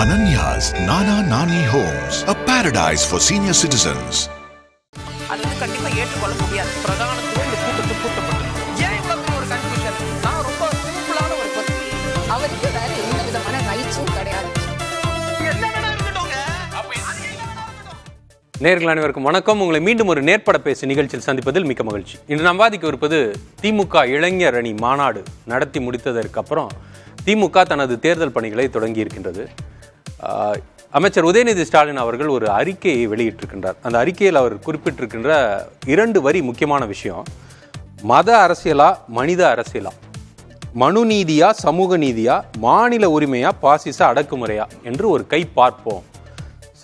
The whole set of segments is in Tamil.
Ananya's Nana Nani Homes, a paradise for senior citizens. அது கண்டிப்பா ஏற்றுக்கொள்ள முடியாது. பிரதானத்துவம் இந்த கூட்டத்துக்கு கூட்டப்பட்டது. ஏன் இவ்வளவு ஒரு கன்ஃபியூஷன்? நான் ரொம்ப சிம்பிளான ஒரு பத்தி. அவருக்கு வேற எந்த விதமான ரைட்ஸும் கிடையாது. நேயர்கள் அனைவருக்கும் வணக்கம். உங்களை மீண்டும் ஒரு நேர்பட பேசு நிகழ்ச்சியில் சந்திப்பதில் மிக்க மகிழ்ச்சி. இன்று நாம் வாதிக்க இருப்பது திமுக இளைஞர் அணி மாநாடு நடத்தி முடித்ததற்கு அப்புறம் திமுக தனது தேர்தல் பணிகளை தொடங்கி இருக்கின்றது. அமைச்சர் உதயநிதி ஸ்டாலின் அவர்கள் ஒரு அறிக்கையை வெளியிட்டிருக்கின்றார். அந்த அறிக்கையில் அவர் குறிப்பிட்டிருக்கின்ற 2 வரி முக்கியமான விஷயம். மத அரசியலா மனித அரசியலா, மனு நீதியா சமூக நீதியா, மாநில உரிமையா பாசிச அடக்குமுறையா என்று ஒரு கை பார்ப்போம்.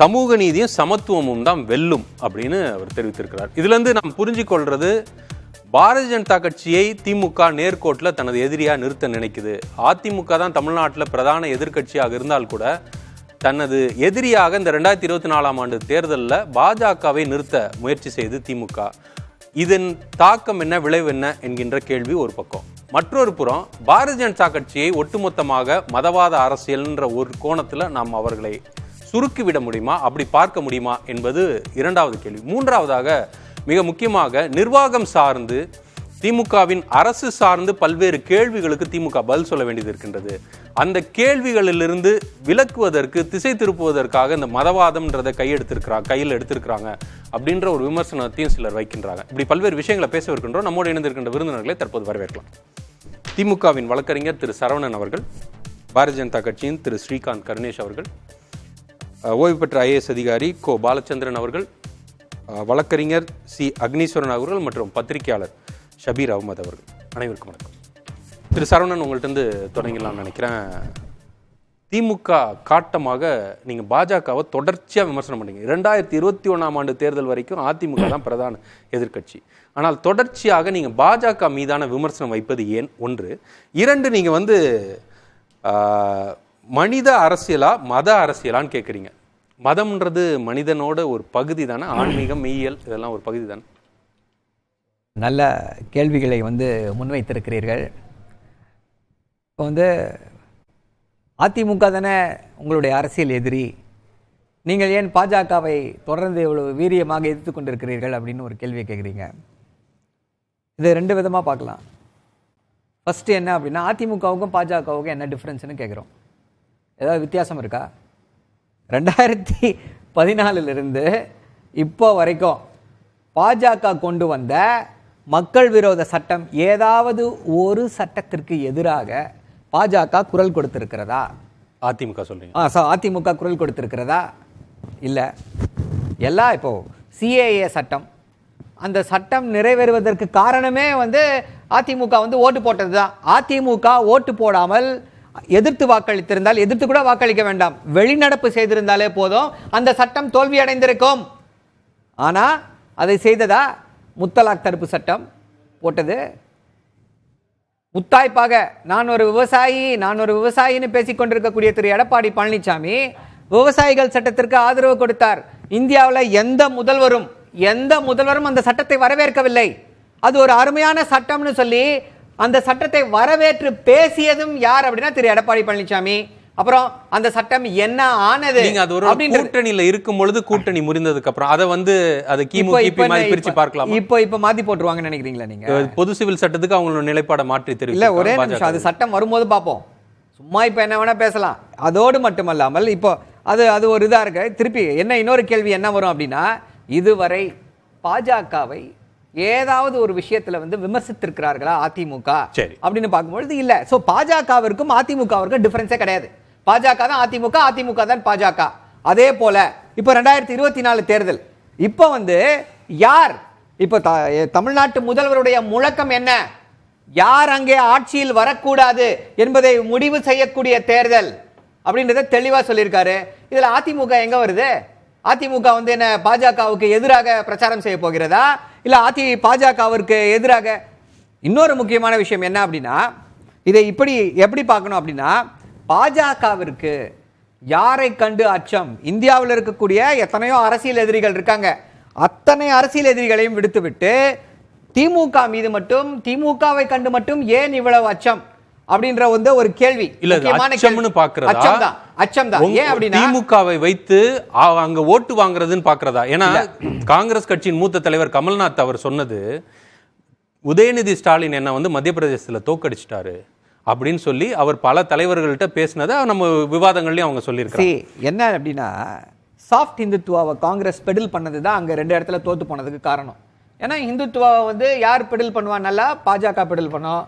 சமூக நீதியும் சமத்துவமும் தான் வெல்லும் அப்படின்னு அவர் தெரிவித்திருக்கிறார். இதுலேருந்து நாம் புரிஞ்சு கொள்வது, பாரதிய ஜனதா கட்சியை திமுக நேர்கோட்டில் தனது எதிரியாக நிறுத்த நினைக்குது. அதிமுக தான் தமிழ்நாட்டில் பிரதான எதிர்கட்சியாக இருந்தால் கூட தனது எதிரியாக இந்த 2024ஆம் ஆண்டு தேர்தலில் பாஜகவை நிறுத்த முயற்சி செய்து திமுக. இதன் தாக்கம் என்ன, விளைவு என்ன என்கின்ற கேள்வி ஒரு பக்கம். மற்றொரு புறம் பாரதிய ஜனதா கட்சியை ஒட்டுமொத்தமாக மதவாத அரசியல்ன்ற ஒரு கோணத்தில் நாம் அவர்களை சுருக்கிவிட முடியுமா, அப்படி பார்க்க முடியுமா என்பது 2வது கேள்வி. 3வதாக மிக முக்கியமாக நிர்வாகம் சார்ந்து திமுகவின் அரசு சார்ந்து பல்வேறு கேள்விகளுக்கு திமுக பதில் சொல்ல வேண்டியது இருக்கின்றது. அந்த கேள்விகளிலிருந்து விலக்குவதற்கு, திசை திருப்புவதற்காக இந்த மதவாதம்ன்றதை கையில் எடுத்திருக்கிறாங்க அப்படின்ற ஒரு விமர்சனத்தையும் சிலர் வைக்கின்றாங்க. இப்படி பல்வேறு விஷயங்களை பேச இருக்கின்றோம். நம்மோடு இணைந்திருக்கின்ற விருந்தினர்களை தற்போது வரவேற்கலாம். திமுகவின் வழக்கறிஞர் திரு சரவணன் அவர்கள், பாரதிய ஜனதா கட்சியின் திரு ஸ்ரீகாந்த் கருணேஷ் அவர்கள், ஓய்வு பெற்ற ஐஏஎஸ் அதிகாரி கோ பாலச்சந்திரன் அவர்கள், வழக்கறிஞர் சி அக்னீஸ்வரன் அவர்கள் மற்றும் பத்திரிகையாளர் ஷபீர் அஹமத் அவர்கள். அனைவருக்கும் வணக்கம். திரு சரவணன், உங்கள்கிட்ட தொடங்கலாம்னு நினைக்கிறேன். திமுக காட்டமாக நீங்கள் பாஜகவை தொடர்ச்சியாக விமர்சனம் பண்ணீங்க. 2021ஆம் ஆண்டு தேர்தல் வரைக்கும் அதிமுக தான் பிரதான எதிர்கட்சி. ஆனால் தொடர்ச்சியாக நீங்கள் பாஜக மீதான விமர்சனம் வைப்பது ஏன்? 1. 2, நீங்கள் மனித அரசியலா மத அரசியலான்னு கேட்குறீங்க. மதம்ன்றது மனிதனோட ஒரு பகுதி தானே? ஆன்மீகம், மெய்யியல் இதெல்லாம் ஒரு பகுதி தானே? நல்ல கேள்விகளை முன்வைத்திருக்கிறீர்கள். இப்போ அதிமுக தானே உங்களுடைய அரசியல் எதிரி, நீங்கள் ஏன் பாஜகவை தொடர்ந்து இவ்வளவு வீரியமாக எதிர்த்து கொண்டிருக்கிறீர்கள் அப்படின்னு ஒரு கேள்வியை கேட்குறீங்க. இதை 2 விதமாக பார்க்கலாம். ஃபஸ்ட்டு என்ன அப்படின்னா, அதிமுகவுக்கும் பாஜகவுக்கும் என்ன டிஃப்ரென்ஸ்னு கேட்குறோம். ஏதாவது வித்தியாசம் இருக்கா? 2014 இப்போ வரைக்கும் பாஜக கொண்டு வந்த மக்கள் விரோத சட்டம் ஏதாவது ஒரு சட்டத்திற்கு எதிராக பாஜக குரல் கொடுத்திருக்கிறதா? அதிமுக சொல்றீங்க? அதிமுக குரல் கொடுத்திருக்கிறதா? இல்லை. எல்லாம் இப்போ சிஏஏ சட்டம், அந்த சட்டம் நிறைவேறுவதற்கு காரணமே அதிமுக ஓட்டு போட்டது தான். அதிமுக ஓட்டு போடாமல் எதிர்த்து வாக்களித்திருந்தால், எதிர்த்து கூட வாக்களிக்க வேண்டாம், வெளிநடப்பு செய்திருந்தாலே போதும், அந்த சட்டம் தோல்வி அடைந்திருக்கும். ஆனால் அதை செய்ததா? முத்தலாக் தடுப்பு சட்டம் போட்டது. முத்தாய்ப்பாக நான் ஒரு விவசாயின்னு பேசிக்கொண்டிருக்கக்கூடிய திரு எடப்பாடி பழனிசாமி விவசாயிகள் சட்டத்திற்கு ஆதரவு கொடுத்தார். இந்தியாவில் எந்த முதல்வரும் அந்த சட்டத்தை வரவேற்கவில்லை. அது ஒரு அருமையான சட்டம்னு சொல்லி அந்த சட்டத்தை வரவேற்று பேசியதும் யார் அப்படின்னா திரு எடப்பாடி பழனிசாமி. அப்புறம் அந்த சட்டம் என்ன ஆனது? நீங்க அது ஒரு கூட்டணியில இருக்கும் பொழுது, கூட்டணி முறிந்ததுக்கு அப்புறம் அதை பிரிச்சு பார்க்கலாம். இப்போ மாத்தி போட்டுருவாங்கன்னு நினைக்கிறீங்களா? நீங்க பொது சிவில் சட்டத்துக்கு அவங்களோட நிலைப்பாடை மாற்றி தெரியும். இல்ல, ஒரே நிமிஷம், அது சட்டம் வரும்போது பார்ப்போம். சும்மா இப்ப என்ன வேணா பேசலாம். அதோடு மட்டுமல்லாமல் இப்போ அது ஒரு இதா இருக்கு. திருப்பி இன்னொரு கேள்வி என்ன வரும் அப்படின்னா, இதுவரை பாஜகவை ஏதாவது ஒரு விஷயத்துல விமர்சித்திருக்கிறார்களா அதிமுக அப்படின்னு பார்க்கும்பொழுது இல்ல. சோ பாஜகவிற்கும் அதிமுகவிற்கும் டிஃபரன்ஸே கிடையாது. பாஜக தான் அதிமுக, அதிமுக தான் பாஜக. அதே போல இப்போ 2024 தேர்தல், இப்போ யார், இப்போ தமிழ்நாட்டு முதல்வருடைய முழக்கம் என்ன, யார் அங்கே ஆட்சியில் வரக்கூடாது என்பதை முடிவு செய்யக்கூடிய தேர்தல் அப்படின்றத தெளிவா சொல்லியிருக்காரு. இதுல அதிமுக எங்க வருது? அதிமுக என்ன பாஜகவுக்கு எதிராக பிரச்சாரம் செய்ய போகிறதா, இல்ல பாஜகவிற்கு எதிராக? இன்னொரு முக்கியமான விஷயம் என்ன அப்படின்னா, இதை எப்படி பார்க்கணும் அப்படின்னா, பாஜகவிற்கு யாரை கண்டு அச்சம்? இந்தியாவில் இருக்கக்கூடிய எத்தனையோ அரசியல் எதிரிகள் இருக்காங்க. அத்தனை அரசியல் எதிரிகளையும் விடுத்துவிட்டு திமுக மீது மட்டும், திமுகவை கண்டு மட்டும் ஏன் இவ்வளவு அச்சம்? அப்படின்ற வந்து ஒரு கேள்வி. இல்ல அச்சம்னு பாக்குறதா? அச்சம்தான். ஏன் அப்படின்னா திமுகவை வைத்து அங்க ஓட்டு வாங்குறதுன்னு பாக்குறதா? ஏன்னா காங்கிரஸ் கட்சியின் மூத்த தலைவர் கமல்நாத் அவர் சொன்னது, உதயநிதி ஸ்டாலின் என்ன வந்து மத்திய பிரதேசத்துல தோக்கடிச்சிட்டாரு அப்படின்னு சொல்லி அவர் பல தலைவர்கள்ட்ட பேசினதை நம்ம விவாதங்கள்லயும் அவங்க சொல்லியிருக்காங்க. என்ன அப்படின்னா சாஃப்ட் இந்துத்துவாவை காங்கிரஸ் பெடில் பண்ணது தான் அங்க 2 இடத்துல தோத்து போனதுக்கு காரணம். ஏன்னா இந்துத்துவாவை வந்து யார் பெடில் பண்ணுவா? நல்லா பாஜக பெடில் பண்ணோம்.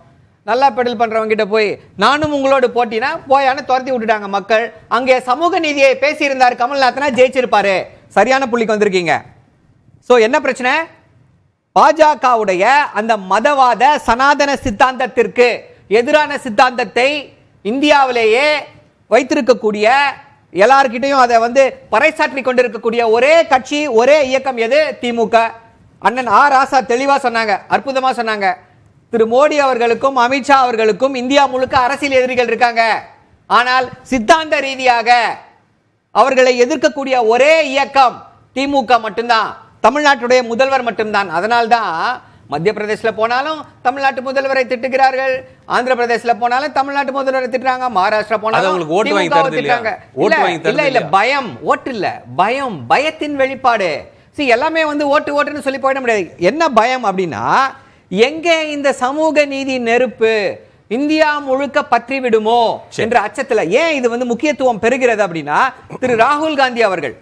நல்லா பெடில் பண்றவங்க கிட்ட போய் நானும் உங்களோட போட்டினா போயான்னு துரத்தி விட்டுட்டாங்க மக்கள். அங்கே சமூக நீதியை பேசியிருந்தார் கமல்நாத்னா ஜெயிச்சிருப்பாரு. சரியான புள்ளிக்கு வந்திருக்கீங்க. சோ என்ன பிரச்சனை? பாஜகவுடைய அந்த மதவாத சனாதன சித்தாந்தத்திற்கு எதிரான சித்தாந்தத்தை இந்தியாவிலேயே வைத்திருக்கக்கூடிய எல்லார்கிட்டையும் அதை வந்து பறைசாற்றி கொண்டிருக்கக்கூடிய ஒரே கட்சி, ஒரே இயக்கம் எது? திமுக. அண்ணன் ஆர் ராசா தெளிவா சொன்னாங்க, அற்புதமா சொன்னாங்க. திரு மோடி அவர்களுக்கும் அமித்ஷா அவர்களுக்கும் இந்தியா முழுக்க அரசியல் எதிரிகள் இருக்காங்க. ஆனால் சித்தாந்த ரீதியாக அவர்களை எதிர்க்கக்கூடிய ஒரே இயக்கம் திமுக மட்டும்தான், தமிழ்நாட்டுடைய முதல்வர் மட்டும்தான். அதனால்தான் மத்திய பிரதேசல போனாலும் தமிழ்நாட்டு முதல்வரை திட்டுகிறார்கள், ஆந்திர பிரதேசல போனாலும் தமிழ்நாட்டு முதல்வரை திட்டுறாங்க, மகாராஷ்டிரா போனாலும் திட்டுறாங்க. இல்ல பயம், ஓட்டு இல்ல பயம், பயத்தின் வெளிப்பாடு. எல்லாமே வந்து ஓட்டுன்னு சொல்லி போயிட முடியாது. என்ன பயம் அப்படின்னா, எங்கே இந்த சமூக நீதி நெருப்பு இந்தியா முழுக்க பற்றி விடுமோ என்ற அச்சத்துல. ஏன் இது வந்து முக்கியத்துவம் பெறுகிறது அப்படின்னா, திரு ராகுல் காந்தி அவர்கள்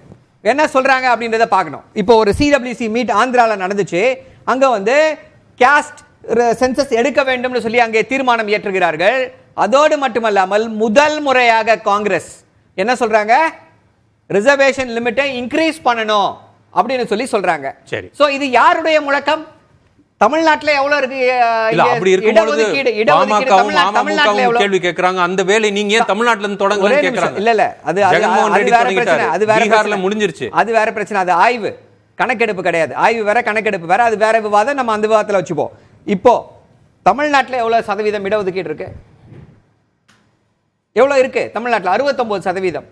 என்ன சொல்றாங்க அப்படின்றத பார்க்கணும். இப்போ ஒரு CWC மீட் ஆந்திரால நடந்துச்சு. அங்க வந்து காஸ்ட் சென்சஸ் எடுக்க வேண்டும்னு சொல்லி அங்கே தீர்மானம் ஏற்றுகிறார்கள். அதோடு மட்டுமல்லாமல் முதல் முறையாக காங்கிரஸ் என்ன சொல்றாங்க? ரிசர்வேஷன் லிமிட்டை இன்க்ரீஸ் பண்ணணும் அப்படின்னு சொல்லி சொல்றாங்க. சரி, சோ இது யாருடைய முழக்கம்? தமிழ்நாட்டுல எவ்வளவு இருக்கு? இல்ல அப்படி இருக்கும்போது தமிழ்நாட்டுல எவ்வளவு கேள்வி கேக்குறாங்க? அந்த வேலை நீங்க ஏன் தமிழ்நாட்டுல இருந்து தொடங்கணும்னு கேக்குறாங்க. இல்ல அது வேற பிரச்சனை. அது வேற பீகார்ல முடிஞ்சிருச்சு. அது வேற பிரச்சனை. அது ஆய்வு, கணக்கெடுப்பு கிடையாது. ஆய்வு வேற, கணக்கெடுப்பு வேற. அது வேற விவாதம். நம்ம அந்த விவாதத்துல வச்சுப்போம். இப்போ தமிழ்நாட்டுல எவ்வளவு சதவீதம் இடஒதுக்கீடு இருக்கு? எவ்வளவு இருக்கு தமிழ்நாட்டுல? 69%.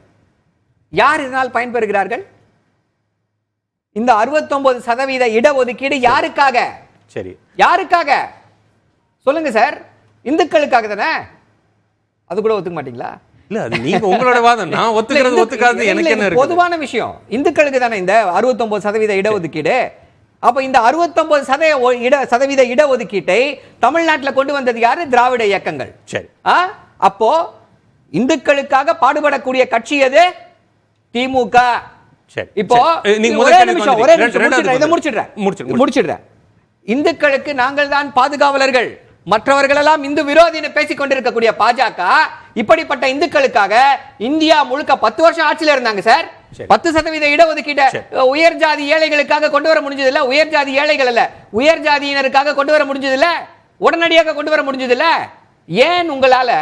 யார் இதனால் பயன்பெறுகிறார்கள்? இந்த 69% இடஒதுக்கீடு யாருக்காக? சரி, யாருக்காக சொல்லுங்க சார்? இந்துக்களுக்காக தானே? அது கூட ஒத்துக்க மாட்டீங்களா? இல்ல அது நீங்க உங்களோட வாதம். நான் ஒத்துக்கிறது ஒத்துக்காது எனக்கு என்ன இருக்கு? பொதுவான விஷயம். இந்துக்களுக்கு தானே இந்த 69% இடஒதுக்கீடு. அப்ப இந்த 69% இடஒதுக்கீட்டை தமிழ்நாட்டில் கொண்டு வந்தது யாரு? திராவிட இயக்கங்கள். சரி, அப்போ இந்துக்களுக்காக பாடுபடக்கூடிய கட்சி எது? திமுக. இப்போ ஒரே நிமிஷம் இதை முடிச்சிடுறேன். இந்துக்களுக்கு நாங்கள் தான் பாதுகாவலர்கள், மற்றவர்கள் எல்லாம் இந்து விரோதின்னு பேசிக் கொண்டிருக்கக்கூடிய பாஜக இப்படிப்பட்ட இந்துக்களுக்காக இந்தியா முழுக்க 10 வருஷம் ஆட்சியில இருந்தாங்க சார். 10% இடஒதுக்கீடு உயர் ஜாதி ஏழைகளுக்காக கொண்டு வர முடிஞ்சது இல்ல? உயர் ஜாதி ஏழைகள் அல்ல, உயர் ஜாதியினருக்காக கொண்டு வர முடிஞ்சது இல்ல? உடனடியாக கொண்டு வர முடிஞ்சது இல்ல? ஏன் உங்களால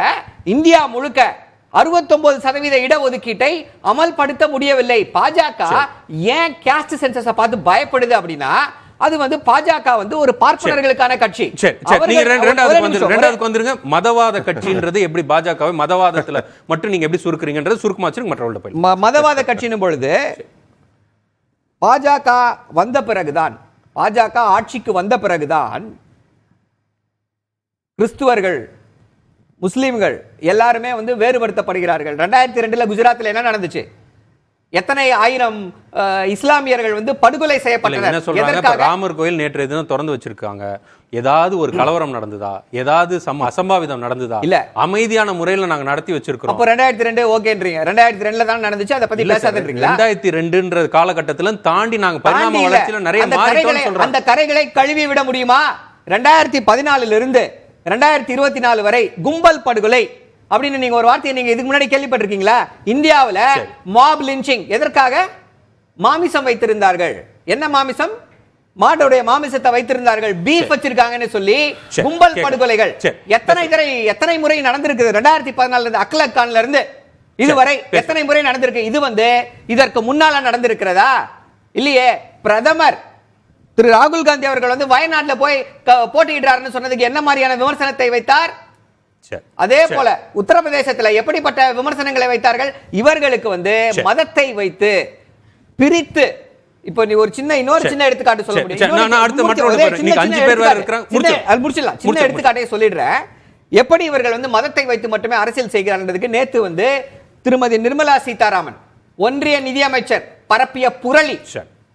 இந்தியா முழுக்க 69% இடஒதுக்கீட்டை அமல்படுத்த முடியவில்லை? பாஜக ஏன் காஸ்ட் சென்சஸை பார்த்து பயப்படுது அப்படின்னா, அது வந்து பாஜக வந்து ஒரு பார்ப்பனர்களுக்கான கட்சி. நீங்க ரெண்டாவதுக்கு வந்துருங்க. மதவாத கட்சின்றது எப்படி பாஜகவை மதவாதத்துல மட்டும் நீங்க எப்படி சுருக்குறீங்கன்றது சுருக்கமா வச்சிருங்க. மற்றவர்கள்ட்ட போய் மதவாத கட்சியின் பொழுது பாஜக வந்த பிறகுதான், பாஜக ஆட்சிக்கு வந்த பிறகுதான் கிறிஸ்துவர்கள், முஸ்லிம்கள் எல்லாருமே வந்து வேறுபடுத்தப்படுகிறார்கள். 2002 குஜராத்தில் என்ன நடந்துச்சு? எத்தனை ஆயிரம் இஸ்லாமியர்கள் வந்து படுகொலை செய்யப்பட்டனர். ராமர் கோயில் நேற்று தினம் திறந்து வச்சிருக்காங்க. ஏதாவது ஒரு கலவரம் நடந்ததா? ஏதாவது அசம்பாவிதம் நடந்ததா? இல்ல, அமைதியான முறையில் நாங்க நடத்தி வச்சிருக்கோம். அப்போ 2002 ஓகேன்றீங்க. 2002 தான் நடந்துச்சு, அதை பத்தி பேசாதீங்களா? 2002 காலகட்டத்தில தாண்டி நாங்க பரிணாம வளர்ச்சியில நிறைய மாறிட்டோம்னு சொல்றோம். அந்த கரைகளை கழுவி விட முடியுமா? 2014 இருந்து 2024 வரை கும்பல் படுகொலை அப்படின்னு நீங்க ஒரு வார்த்தையை நீங்க இதுக்கு முன்னாடி கேள்விப்பட்டிருக்கீங்களா? இந்தியாவில் மாப் லிஞ்சிங் எதற்காக? மாமிசம் வைத்திருந்தார்கள். என்ன மாமிசம்? மாட்டோடைய மாமிசத்தை வைத்திருந்தார்கள், பீஃப் வச்சிருக்காங்கன்னு சொல்லி கும்பல் படுகொலைகள் எத்தனை முறை நடந்திருக்கு? 2014 அக்லக்கான்ல இருந்து இதுவரை எத்தனை முறை நடந்திருக்கு? இது வந்து இதற்கு முன்னால நடந்திருக்கிறதா? இல்லையே. பிரதமர் திரு ராகுல் காந்தி அவர்கள் வந்து வயநாட்டில் போய் போட்டியிடுறாருன்னு சொன்னதுக்கு என்ன மாதிரியான விமர்சனத்தை வைத்தார்? அதே போல உத்தரப்பிரதேசத்துல எப்படிப்பட்ட விமர்சனங்களை வைத்தார்கள்? இவர்களுக்கு வந்து மதத்தை வைத்து பிரித்து, இப்போ நீ ஒரு இன்னொரு சின்ன எடுத்துக்காட்டு சொல்ல முடியும். சின்ன எடுத்துக்காட்டை சொல்லிடுறேன். எப்படி இவர்கள் வந்து மதத்தை வைத்து மட்டுமே அரசியல் செய்கிறார்ன்றதுக்கு நேத்து வந்து திருமதி நிர்மலா சீதாராமன் ஒன்றிய நிதியமைச்சர் பரப்பிய புரளி,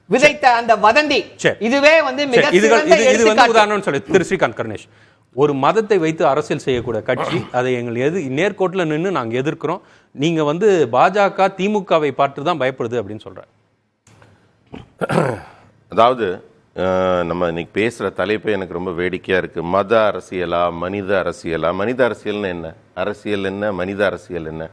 விதைத்த அந்த வதந்தி, இதுவே வந்து மிக சிறந்த எடுத்துக்காட்டு. உதாரணம் சொல்லி திரு ஸ்ரீகாந்த் கருணேஷ், ஒரு மதத்தை வைத்து அரசியல் செய்யக்கூடிய கட்சி, அதை எங்கள் நேர்கோட்டில் நின்று நாங்கள் எதிர்க்கிறோம், நீங்க வந்து பாஜக திமுகவை பார்த்து தான் பயப்படுது அப்படின்னு சொல்ற. அதாவது நம்ம இன்னைக்கு பேசுகிற தலைப்பே எனக்கு ரொம்ப வேடிக்கையாக இருக்குது. மத அரசியலா மனித அரசியலா? மனித அரசியல்னு என்ன, அரசியல் என்ன, மனித அரசியல் என்ன?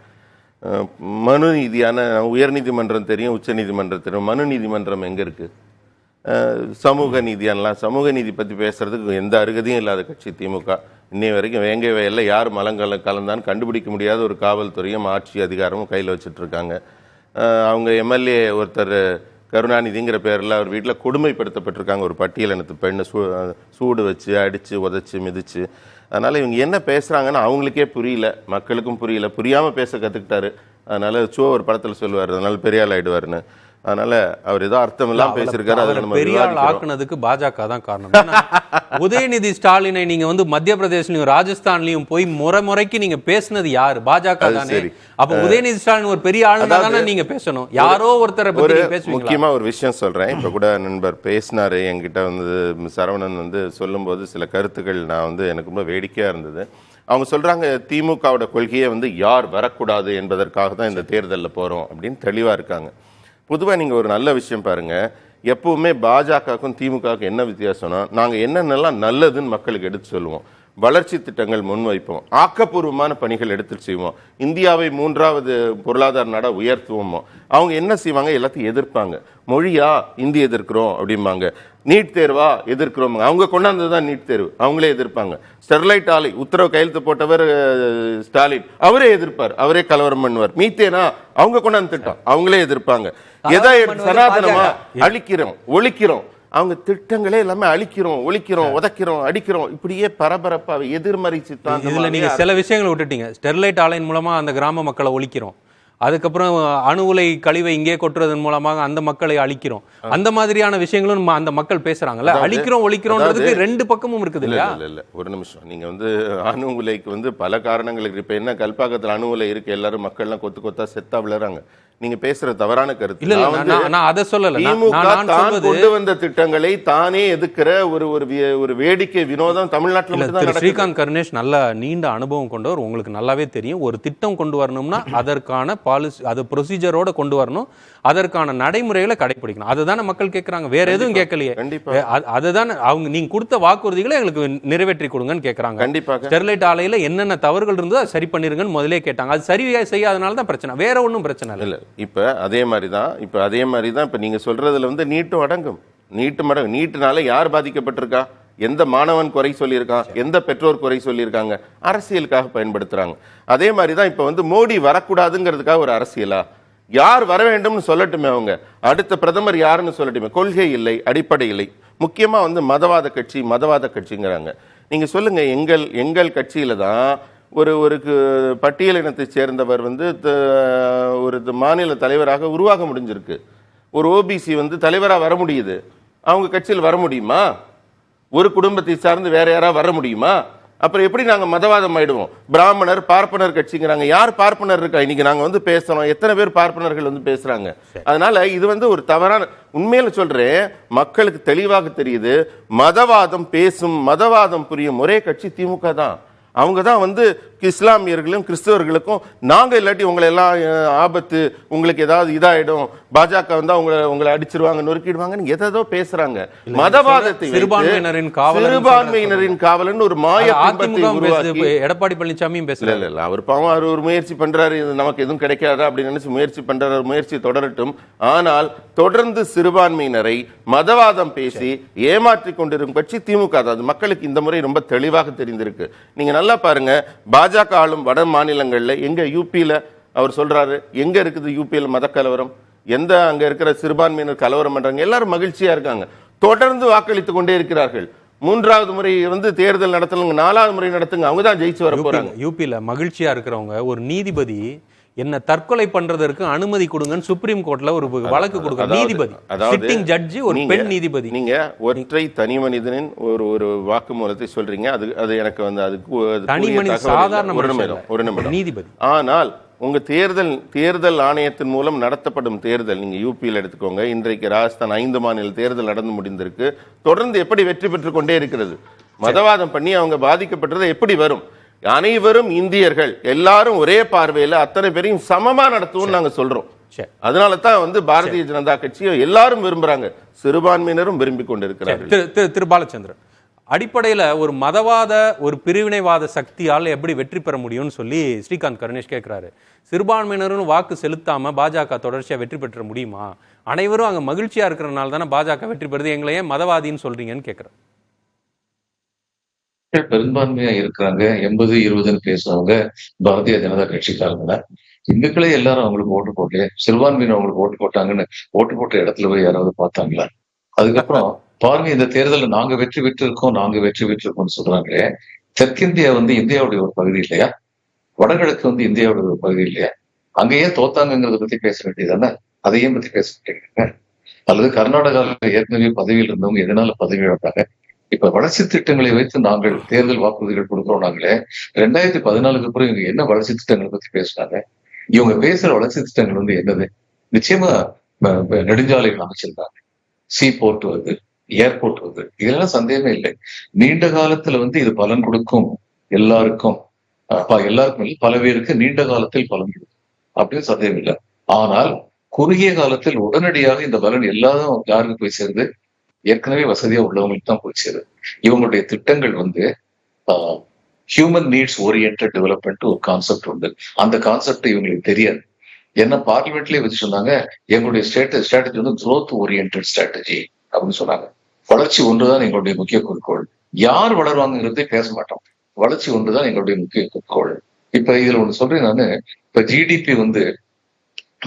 மனு நீதியான உயர்நீதிமன்றம் தெரியும், உச்ச நீதிமன்றம் தெரியும், மனு நீதிமன்றம் எங்கே இருக்குது? சமூக நீதியானலாம், சமூக நீதி பற்றி பேசுகிறதுக்கு எந்த அருகதையும் இல்லாத கட்சி திமுக. இன்னை வரைக்கும் வேங்கை வயலில் யார் மலங்கல கலந்தான்னு கண்டுபிடிக்க முடியாத ஒரு காவல்துறையும் ஆட்சி அதிகாரமும் கையில் வச்சுட்ருக்காங்க. அவங்க எம்எல்ஏ ஒருத்தர் கருணாநிதிங்கிற பேரில் அவர் வீட்டில் கொடுமைப்படுத்தப்பட்டிருக்காங்க. ஒரு பட்டியலினத்து பெண்ணு சூடு வச்சு அடித்து உதச்சி மிதிச்சு. அதனால் இவங்க என்ன பேசுகிறாங்கன்னு அவங்களுக்கே புரியல, மக்களுக்கும் புரியல. புரியாமல் பேச கற்றுக்கிட்டாரு. அதனால் ஒரு படத்தில் சொல்லுவார், அதனால் பெரிய ஆள் ஆகிடுவார்னு. அதனால அவர் ஏதோ அர்த்தம் இல்லாம பேசியிருக்காரு. அதுல நம்ம பெரிய ஆள் ஆக்குனதுக்கு பாஜக தான் காரணம். உதயநிதி ஸ்டாலினை நீங்க வந்து மத்திய பிரதேஷ்லயும் ராஜஸ்தான்லயும் போய் முறைக்கு நீங்க பேசினது யாரு? பாஜக தானே. அப்ப உதயநிதி ஸ்டாலின் ஒரு பெரிய ஆள் தானே நீங்க பேசணும். யாரோ ஒருத்தரை பத்தி பேசுவீங்க. முக்கியமா ஒரு விஷயம் சொல்றேன். இப்ப கூட நண்பர் பேசினாரு என்கிட்ட வந்து, சரவணன் வந்து சொல்லும்போது சில கருத்துக்கள் நான் வந்து எனக்கு ரொம்ப வேடிக்கையா இருந்தது. அவங்க சொல்றாங்க திமுகவோட கொள்கையை வந்து யார் வரக்கூடாது என்பதற்காக தான் இந்த தேர்தலில் போறோம் அப்படின்னு தெளிவா இருக்காங்க. பொதுவாக நீங்கள் ஒரு நல்ல விஷயம் பாருங்கள், எப்போவுமே பாஜகவுக்கும் திமுகவுக்கும் என்ன வித்தியாசம்னா, நாங்கள் என்னென்னலாம் நல்லதுன்னு மக்களுக்கு எடுத்து சொல்லுவோம், வளர்ச்சி திட்டங்கள் முன்வைப்போம், ஆக்கப்பூர்வமான பணிகள் எடுத்து செய்வோம், இந்தியாவை 3வது பொருளாதார நாடாக உயர்த்துவோமோ. அவங்க என்ன செய்வாங்க, எல்லாத்தையும் எதிர்ப்பாங்க. மொழியா இந்தி எதிர்க்கிறோம் அப்படிம்பாங்க, நீட் தேர்வா எதிர்க்கிறோம், அவங்க கொண்டாந்தது தான் நீட் தேர்வு, அவங்களே எதிர்ப்பாங்க. ஸ்டெர்லைட் ஆலை உத்தரவு கையெழுத்து போட்டவர் ஸ்டாலின், அவரே எதிர்ப்பார், அவரே கலவரம் பண்ணுவார். மீத்தேனா அவங்க கொண்டாந்து திட்டம், அவங்களே எதிர்ப்பாங்க. எதை சனாதனமா அழிக்கிறோம் ஒழிக்கிறோம், அவங்க திட்டங்களே எல்லாமே அழிக்கிறோம் ஒழிக்கிறோம் உதைக்கிறோம் அடிக்கிறோம், இப்படியே பரபரப்பா எதிர்மறை சித்தாந்தம். இதுல நீங்க சில விஷயங்களை விட்டுட்டீங்க. ஸ்டெர்லைட் ஆலையின் மூலமா அந்த கிராம மக்களை ஒழிக்கிறோம், அதுக்கப்புறம் அணு உலை கழிவை இங்கே கொட்டுறதன் மூலமாக அந்த மக்களை அழிக்கிறோம், அந்த மாதிரியான விஷயங்களும் அந்த மக்கள் பேசுறாங்கல்ல. அழிக்கிறோம் ஒழிக்கிறோம்ன்றதுக்கு ரெண்டு பக்கமும் இருக்குது இல்லையா? இல்ல ஒரு நிமிஷம், நீங்க வந்து அணு உலைக்கு வந்து பல காரணங்களுக்கு, இப்ப என்ன கல்பாக்கத்தில் அணு உலை இருக்கு, எல்லாரும் மக்கள்லாம் கொத்து கொத்தா செத்தா விழுறாங்க. நீங்க பேசுற தவறான கருத்து. இல்ல நான் அதை சொல்லல. கொண்டு வந்த திட்டங்களை தானே எதுக்கிற ஒரு வேடிக்கை வினோதம் தமிழ்நாட்டில். ஸ்ரீகாந்த் கருணேஷ் நல்ல நீண்ட அனுபவம் கொண்டவர், உங்களுக்கு நல்லாவே தெரியும். ஒரு திட்டம் கொண்டு வரணும்னா அதற்கான பாலிசி, அது ப்ரொசீஜரோட கொண்டு வரணும், அதற்கான நடைமுறைகளை கடைபிடிக்கணும். அதுதானே மக்கள் கேட்கறாங்க, வேற எதுவும் கேட்கலையே. அதுதான் அவங்க நீங்க கொடுத்த வாக்குறுதிகளை எங்களுக்கு நிறைவேற்றி கொடுங்கன்னு கேட்கறாங்க. கண்டிப்பாக ஸ்டெர்லைட் ஆலையில என்னென்ன தவறுகள் இருந்தோ அதை சரி பண்ணிருங்கன்னு முதலே கேட்டாங்க. அது சரியா செய்யாதனால தான் பிரச்சனை, வேற ஒன்றும் பிரச்சனை இல்லை. இப்ப அதே மாதிரி தான் இப்ப நீங்க சொல்றதுல வந்து நீட்டும் அடங்கும். நீட்டுனால யார் பாதிக்கப்பட்டிருக்கா, எந்த மாணவன் குறை சொல்லியிருக்கான், எந்த பெற்றோர் குறை சொல்லியிருக்காங்க, அரசியலுக்காக பயன்படுத்துறாங்க. அதே மாதிரி தான் இப்ப வந்து மோடி வரக்கூடாதுங்கிறதுக்காக ஒரு அரசியலா, யார் வர வேண்டும்னு சொல்லட்டுமே, அவங்க அடுத்த பிரதமர் யாருன்னு சொல்லட்டுமே, கொள்கை இல்லை, அடிப்படை இல்லை. முக்கியமா வந்து மதவாத கட்சிங்கிறாங்க. நீங்க சொல்லுங்க, எங்கள் கட்சியில தான் ஒரு பட்டியலினத்தை சேர்ந்தவர் வந்து ஒரு மாநில தலைவராக உருவாக முடிஞ்சிருக்கு. ஒரு ஓபிசி வந்து தலைவராக வர முடியுது, அவங்க கட்சியில் வர முடியுமா? ஒரு குடும்பத்தை சார்ந்து வேற யாராவது வர முடியுமா? அப்புறம் எப்படி நாங்க மதவாதம் ஆயிடுவோம்? பிராமணர் பார்ப்பனர் கட்சிங்கிறாங்க. யார் பார்ப்பனர் இருக்கா? இன்னைக்கு நாங்க வந்து பேசுறோம், எத்தனை பேர் பார்ப்பனர்கள் வந்து பேசுறாங்க? அதனால இது வந்து ஒரு தவறான, உண்மையில சொல்றேன், மக்களுக்கு தெளிவாக தெரியுது, மதவாதம் பேசும், மதவாதம் புரியும் ஒரே கட்சி திமுக தான். அவங்க தான் வந்து இஸ்லாமியர்களும் கிறிஸ்தவர்களுக்கும் நாங்க இல்லாட்டி உங்களை எல்லாம் ஆபத்து, உங்களுக்கு ஏதாவது இதாயிடும், பாஜக வந்தா உங்களை அடிச்சிருவாங்க, நொறுக்கிடுவாங்கன்னு ஏதோ பேசுறாங்க. மதவாதத்தை சிறுபான்மையினரின் காவலன் ஒரு மாய எடப்பாடி பழனிசாமியும் பேசல. இல்ல அவர் பாவம், அவர் ஒரு முயற்சி பண்றாரு, நமக்கு எதுவும் கிடைக்காதா அப்படின்னு நினைச்சு முயற்சி பண்றாரு. முயற்சி தொடரட்டும். ஆனால் தொடர்ந்து சிறுபான்மையினரை மதவாதம் பேசி ஏமாற்றி கொண்டிருக்கும் கட்சி திமுக. அது மக்களுக்கு இந்த முறை ரொம்ப தெளிவாக தெரிந்திருக்கு. நீங்க நல்லா பாருங்க, பாஜக ஆளும் வட மாநிலங்கள்ல, எங்க யூபியில அவர் சொல்றாரு, எங்க இருக்குது யூபியில் மத கலவரம், எந்த அங்க இருக்கிற சிறுபான்மையினர் கலவரம் பண்றாங்க, எல்லாரும் மகிழ்ச்சியா இருக்காங்க, தொடர்ந்து வாக்களித்துக் கொண்டே இருக்கிறார்கள். 3வது முறை வந்து தேர்தல் நடத்தலுங்க, 4வது முறை நடத்துங்க, அவங்க தான் ஜெயிச்சு வர போறாங்க. யூபியில மகிழ்ச்சியா இருக்கிறவங்க, ஒரு நீதிபதி என்ன தற்கொலை பண்றதற்கு அனுமதி கொடுங்கன்னு சுப்ரீம் கோர்ட்ல ஒரு வழக்கு கொடுக்க நீதிபதி, சிட்டிங் ஜட்ஜி, ஒரு பெண் நீதிபதி. நீங்க ஒற்றை தனி மனிதனின் ஒரு வாக்குமூலத்தை சொல்றீங்க. அது எனக்கு வந்து அதுக்கு தனி மனித சாதாரண ஒரு நிமிடம் நீதிபதி. ஆனால் உங்க தேர்தல் ஆணையத்தின் மூலம் நடத்தப்படும் தேர்தல், நீங்க யூபியில் எடுத்துக்கோங்க, இன்றைக்கு ராஜஸ்தான் 5 மாநில தேர்தல் நடந்து முடிந்திருக்கு. தொடர்ந்து எப்படி வெற்றி பெற்றுக் கொண்டே இருக்கிறது? மதவாதம் பண்ணி அவங்க பாதிக்கப்பட்டது எப்படி வரும்? அனைவரும் இந்தியர்கள், எல்லாரும் ஒரே பார்வையில அத்தனை பேரையும் சமமா நடத்துவோம் நாங்க சொல்றோம். அதனால தான் வந்து பாரதிய ஜனதா கட்சியை எல்லாரும் விரும்புறாங்க, சிறுபான்மையினரும் விரும்பி கொண்டிருக்கிறார்கள். திரு பாலச்சந்திரன், அடிப்படையில் ஒரு மதவாத ஒரு பிரிவினைவாத சக்தியால் எப்படி வெற்றி பெற முடியும்னு சொல்லி ஸ்ரீகாந்த் கருணேஷ் கேட்கிறாரு. சிறுபான்மையினரும் வாக்கு செலுத்தாம பாஜக தொடர்ச்சியா வெற்றி பெற்ற முடியுமா? அனைவரும் அங்க மகிழ்ச்சியா இருக்கிறனால தானே பாஜக வெற்றி பெறுது, எங்களை ஏன் மதவாதின்னு சொல்றீங்கன்னு கேட்கிறேன். பெரும்பான்மையா இருக்கிறாங்க. 80-20 பேசுறவங்க பாரதிய ஜனதா கட்சிக்காரங்க. இந்துக்களே எல்லாரும் அவங்களுக்கு ஓட்டு போட்டு, சிறுபான்மையினர் அவங்களுக்கு ஓட்டு போட்டாங்கன்னு ஓட்டு போட்ட இடத்துல போய் யாராவது பார்த்தாங்களா? அதுக்கப்புறம் பாருங்க, இந்த தேர்தலில் நாங்க வெற்றி பெற்றிருக்கோம்னு சொல்றாங்களே. தெற்கிந்தியா வந்து இந்தியாவுடைய ஒரு பகுதி இல்லையா? வடகிழக்கு வந்து இந்தியாவுடைய ஒரு பகுதி இல்லையா? அங்க ஏன் தோத்தாங்கிறத பத்தி பேச வேண்டியதானே? அதையும் பத்தி பேச மாட்டேங்கிறாங்க. அல்லது கர்நாடகாவில் ஏற்கனவே பதவியில் இருந்தவங்க எதனால பதவி இழந்தாங்க? இப்ப வளர்ச்சி திட்டங்களை வைத்து நாங்கள் தேர்தல் வாக்குறுதிகள் கொடுக்கிறோம். நாங்களே 2014 அப்புறம் இவங்க என்ன வளர்ச்சி திட்டங்களை பத்தி பேசுறாங்க? இவங்க பேசுற வளர்ச்சி திட்டங்கள் வந்து என்னது? நிச்சயமா நெடுஞ்சாலைகள் அமைச்சிருக்காங்க, சீ போர்ட் வருது, ஏர்போர்ட் வருது, இதெல்லாம் சந்தேகமே இல்லை. நீண்ட காலத்துல வந்து இது பலன் கொடுக்கும், எல்லாருக்கும் பல பேருக்கு நீண்ட காலத்தில் பலன் கொடுக்கும் அப்படின்னு சந்தேகம் இல்லை. ஆனால் குறுகிய காலத்தில் உடனடியாக இந்த பலன் எல்லாரும் யாருக்கு போய் சேருது? ஏற்கனவே வசதியா உள்ளவங்களுக்கு தான் போய் சேருது. இவங்களுடைய திட்டங்கள் வந்து ஹியூமன் நீட்ஸ் ஓரியன்டட் டெவலப்மெண்ட் ஒரு கான்செப்ட் உண்டு. அந்த கான்செப்ட் இவங்களுக்கு தெரியாது. என்ன பார்லிமெண்ட்லயே வச்சு சொன்னாங்க, எங்களுடைய ஸ்ட்ராட்டஜி வந்து growth oriented strategy அப்படின்னு சொன்னாங்க. வளர்ச்சி ஒன்றுதான் எங்களுடைய முக்கிய குறிக்கோள். யார் வளருவாங்கிறதே பேச மாட்டோம், வளர்ச்சி ஒன்றுதான் எங்களுடைய முக்கிய குறிக்கோள். இப்ப இதுல ஒண்ணு சொல்றேன் நானு, இப்ப ஜிடிபி வந்து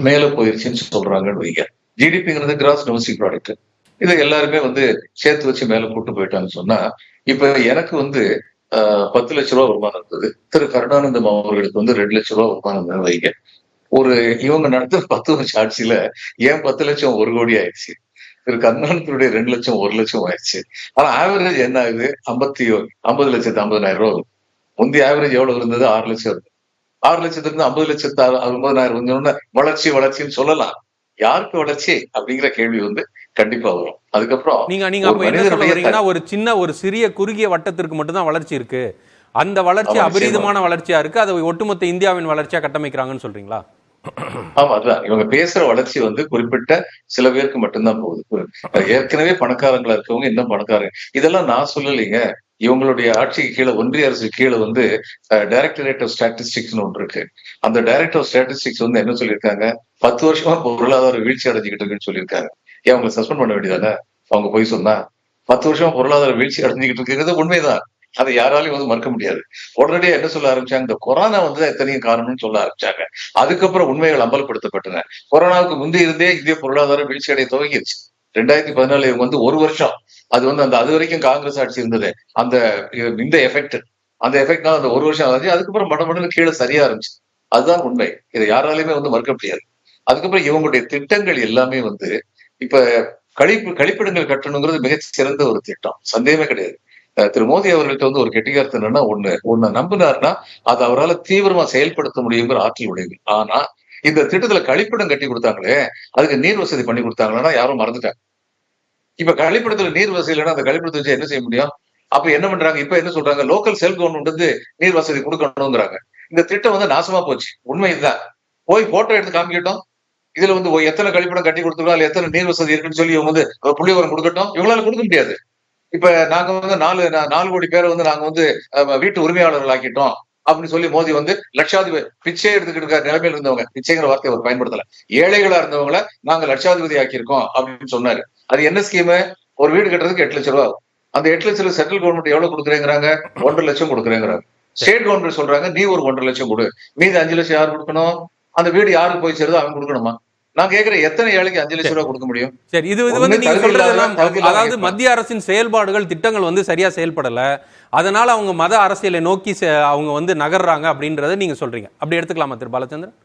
மேல போயிருச்சுன்னு சொல்றாங்கன்னு வைங்க. ஜிடிபிங்கிறது கிராஸ் டொமஸ்டிக் ப்ராடக்ட். இதை எல்லாருமே வந்து சேர்த்து வச்சு மேல கூட்டு போயிட்டாங்கன்னு சொன்னா, இப்ப எனக்கு வந்து 10 லட்ச ரூபா வருமானம் இருந்தது, திரு கருணானந்தம் அவர்களுக்கு வந்து 2 லட்ச ரூபா வருமானம் வைங்க. இவங்க நடத்துற 10 வருஷம் ஆட்சியில ஏன் 10 லட்சம் 1 கோடி ஆயிடுச்சு, திரு கருணானந்தனுடைய 2 லட்சம் 1 லட்சம் ஆயிடுச்சு. ஆனா ஆவரேஜ் என்ன ஆகுது? 50,50,000 ரூபா. முந்தைய ஆவரேஜ் எவ்வளவு இருந்தது? 6 லட்சம் இருக்கு. 6 லட்சத்துல இருந்து 50,50,000 வந்தோம்னா வளர்ச்சின்னு சொல்லலாம். யாருக்கு வளர்ச்சி அப்படிங்கிற கேள்வி வந்து கண்டிப்பா வரும். அதுக்கப்புறம் நீங்க அப்ப என்ன சொல்ல வரீங்கன்னா, ஒரு சிறிய குறுகிய வட்டத்திற்கு மட்டும்தான் வளர்ச்சி இருக்கு, அந்த வளர்ச்சி அபரிதமான வளர்ச்சியா இருக்கு, அதை ஒட்டுமொத்த இந்தியாவின் வளர்ச்சியா கட்டமைக்கிறாங்கன்னு சொல்றீங்களா? ஆமா, அதுதான் இவங்க பேசுற வளர்ச்சி வந்து குறிப்பிட்ட சில பேருக்கு மட்டும்தான் போகுது. ஏற்கனவே பணக்காரங்களா இருக்கவங்க இன்னும் பணக்காரங்க, இதெல்லாம் நான் சொல்லலைங்க. இவங்களுடைய ஆட்சிக்கு கீழே, ஒன்றிய அரசு கீழே வந்து டைரக்டரேட் ஆஃப் ஸ்டாட்டிஸ்டிக்ஸ்னு ஒன்று இருக்கு. அந்த டைரக்டர் ஆஃப் ஸ்டாட்டிஸ்டிக்ஸ் வந்து என்ன சொல்லியிருக்காங்க, 10 வருஷமா பொருளாதார வீழ்ச்சி அடைஞ்சுக்கிட்டு இருக்குன்னு சொல்லியிருக்காங்க. ஏன் அவங்களை சஸ்பெண்ட் பண்ண வேண்டியதானே? அவங்க போய் சொன்னா 10 வருஷமா பொருளாதார வீழ்ச்சி அடைஞ்சுக்கிட்டு இருக்கிறது உண்மைதான், அதை யாராலையும் வந்து மறுக்க முடியாது. உடனடியா என்ன சொல்ல ஆரம்பிச்சாங்க, இந்த கொரோனா வந்து எத்தனையும் காரணம்னு சொல்ல ஆரம்பிச்சாங்க. அதுக்கப்புறம் உண்மைகள் அம்பலப்படுத்தப்பட்டன. கொரோனாவுக்கு முந்தைய இருந்தே இந்திய பொருளாதார வீழ்ச்சி அடைய துவங்கிருச்சு. 2014 வந்து 1 வருஷம் அது வந்து அது வரைக்கும் காங்கிரஸ் ஆட்சி இருந்தது. இந்த எஃபெக்ட்னால அந்த 1 வருஷம் ஆச்சு. அதுக்கப்புறம் மடமடன்னு கீழே சரியா ஆரம்பிச்சு. அதுதான் உண்மை, இதை யாராலையுமே வந்து மறுக்க முடியாது. அதுக்கப்புறம் இவங்களுடைய திட்டங்கள் எல்லாமே வந்து இப்ப கழிப்பிடங்கள் கட்டணுங்கிறது மிகச் சிறந்த ஒரு திட்டம், சந்தேகமே கிடையாது. திரு மோடி அவர்கள்ட்ட வந்து ஒரு கெட்டிக்காரத்து என்னன்னா, ஒண்ணு நம்பினார்னா அதை அவரால் தீவிரமா செயல்படுத்த முடியுங்கிற ஆற்றல் உடையது. ஆனா இந்த திட்டத்துல கழிப்பிடம் கட்டி கொடுத்தாங்களே, அதுக்கு நீர் வசதி பண்ணி கொடுத்தாங்கன்னா யாரும் மறந்துட்டாங்க. இப்ப கழிப்பிடத்துல நீர் வசதி இல்லைன்னா அந்த கழிப்பிடத்தை வச்சு என்ன செய்ய முடியும்? அப்ப என்ன பண்றாங்க, இப்ப என்ன சொல்றாங்க, லோக்கல் செல்ஃப் கவர்மெண்ட் வந்து நீர் வசதி கொடுக்கணுங்கிறாங்க. இந்த திட்டம் வந்து நாசமா போச்சு. உண்மை இதுதான். போய் போட்டோ எடுத்து காமிக்கட்டும், இதுல வந்து எத்தனை கழிப்பிடம் கட்டி கொடுத்துருக்கோம், அதுல எத்தனை நீர் வசதி இருக்குன்னு சொல்லி இவங்க வந்து புள்ளிவிவரம் கொடுக்கட்டும். இவங்களால கொடுக்க முடியாது. இப்ப நாங்க வந்து 4 கோடி பேரை வந்து நாங்க வந்து வீட்டு உரிமையாளர்கள் ஆக்கிட்டோம் அப்படின்னு சொல்லி மோடி வந்து லட்சாதிபதி பிச்சை எடுத்துக்கிட்டு இருக்க நிலைமையில இருந்தவங்க, பிச்சைங்கிற வார்த்தையை அவர் பயன்படுத்தல, ஏழைகளா இருந்தவங்களை நாங்க லட்சாதிபதி ஆக்கியிருக்கோம் அப்படின்னு சொன்னாரு. அது என்ன ஸ்கீமு? ஒரு வீடு கட்டுறதுக்கு 8 லட்சம் ரூபா. அந்த 8 லட்சம் சென்ட்ரல் கவர்மெண்ட் எவ்வளவு கொடுக்குறேங்கிறாங்க? 1.5 லட்சம் கொடுக்குறேங்கிறாங்க. ஸ்டேட் கவர்மெண்ட் சொல்றாங்க நீ ஒரு 1.5 லட்சம் கொடு, மீது 5 லட்சம் யாரு கொடுக்கணும்? அந்த வீடு யாருக்கு போய் சேருதோ அவன் கொடுக்கணுமா? நான் கேட்கிறேன், எத்தனை ஏழைக்கு 5 லட்சம் ரூபாய் கொடுக்க முடியும்? சரி, இது வந்து நீங்க சொல்றதெல்லாம், அதாவது மத்திய அரசின் செயல்பாடுகள், திட்டங்கள் வந்து சரியா செயல்படல, அதனால அவங்க மத அரசியலை நோக்கி அவங்க வந்து நகர்றாங்க அப்படின்றத நீங்க சொல்றீங்க. அப்படி எடுத்துக்கலாமா திரு பாலச்சந்திரன்?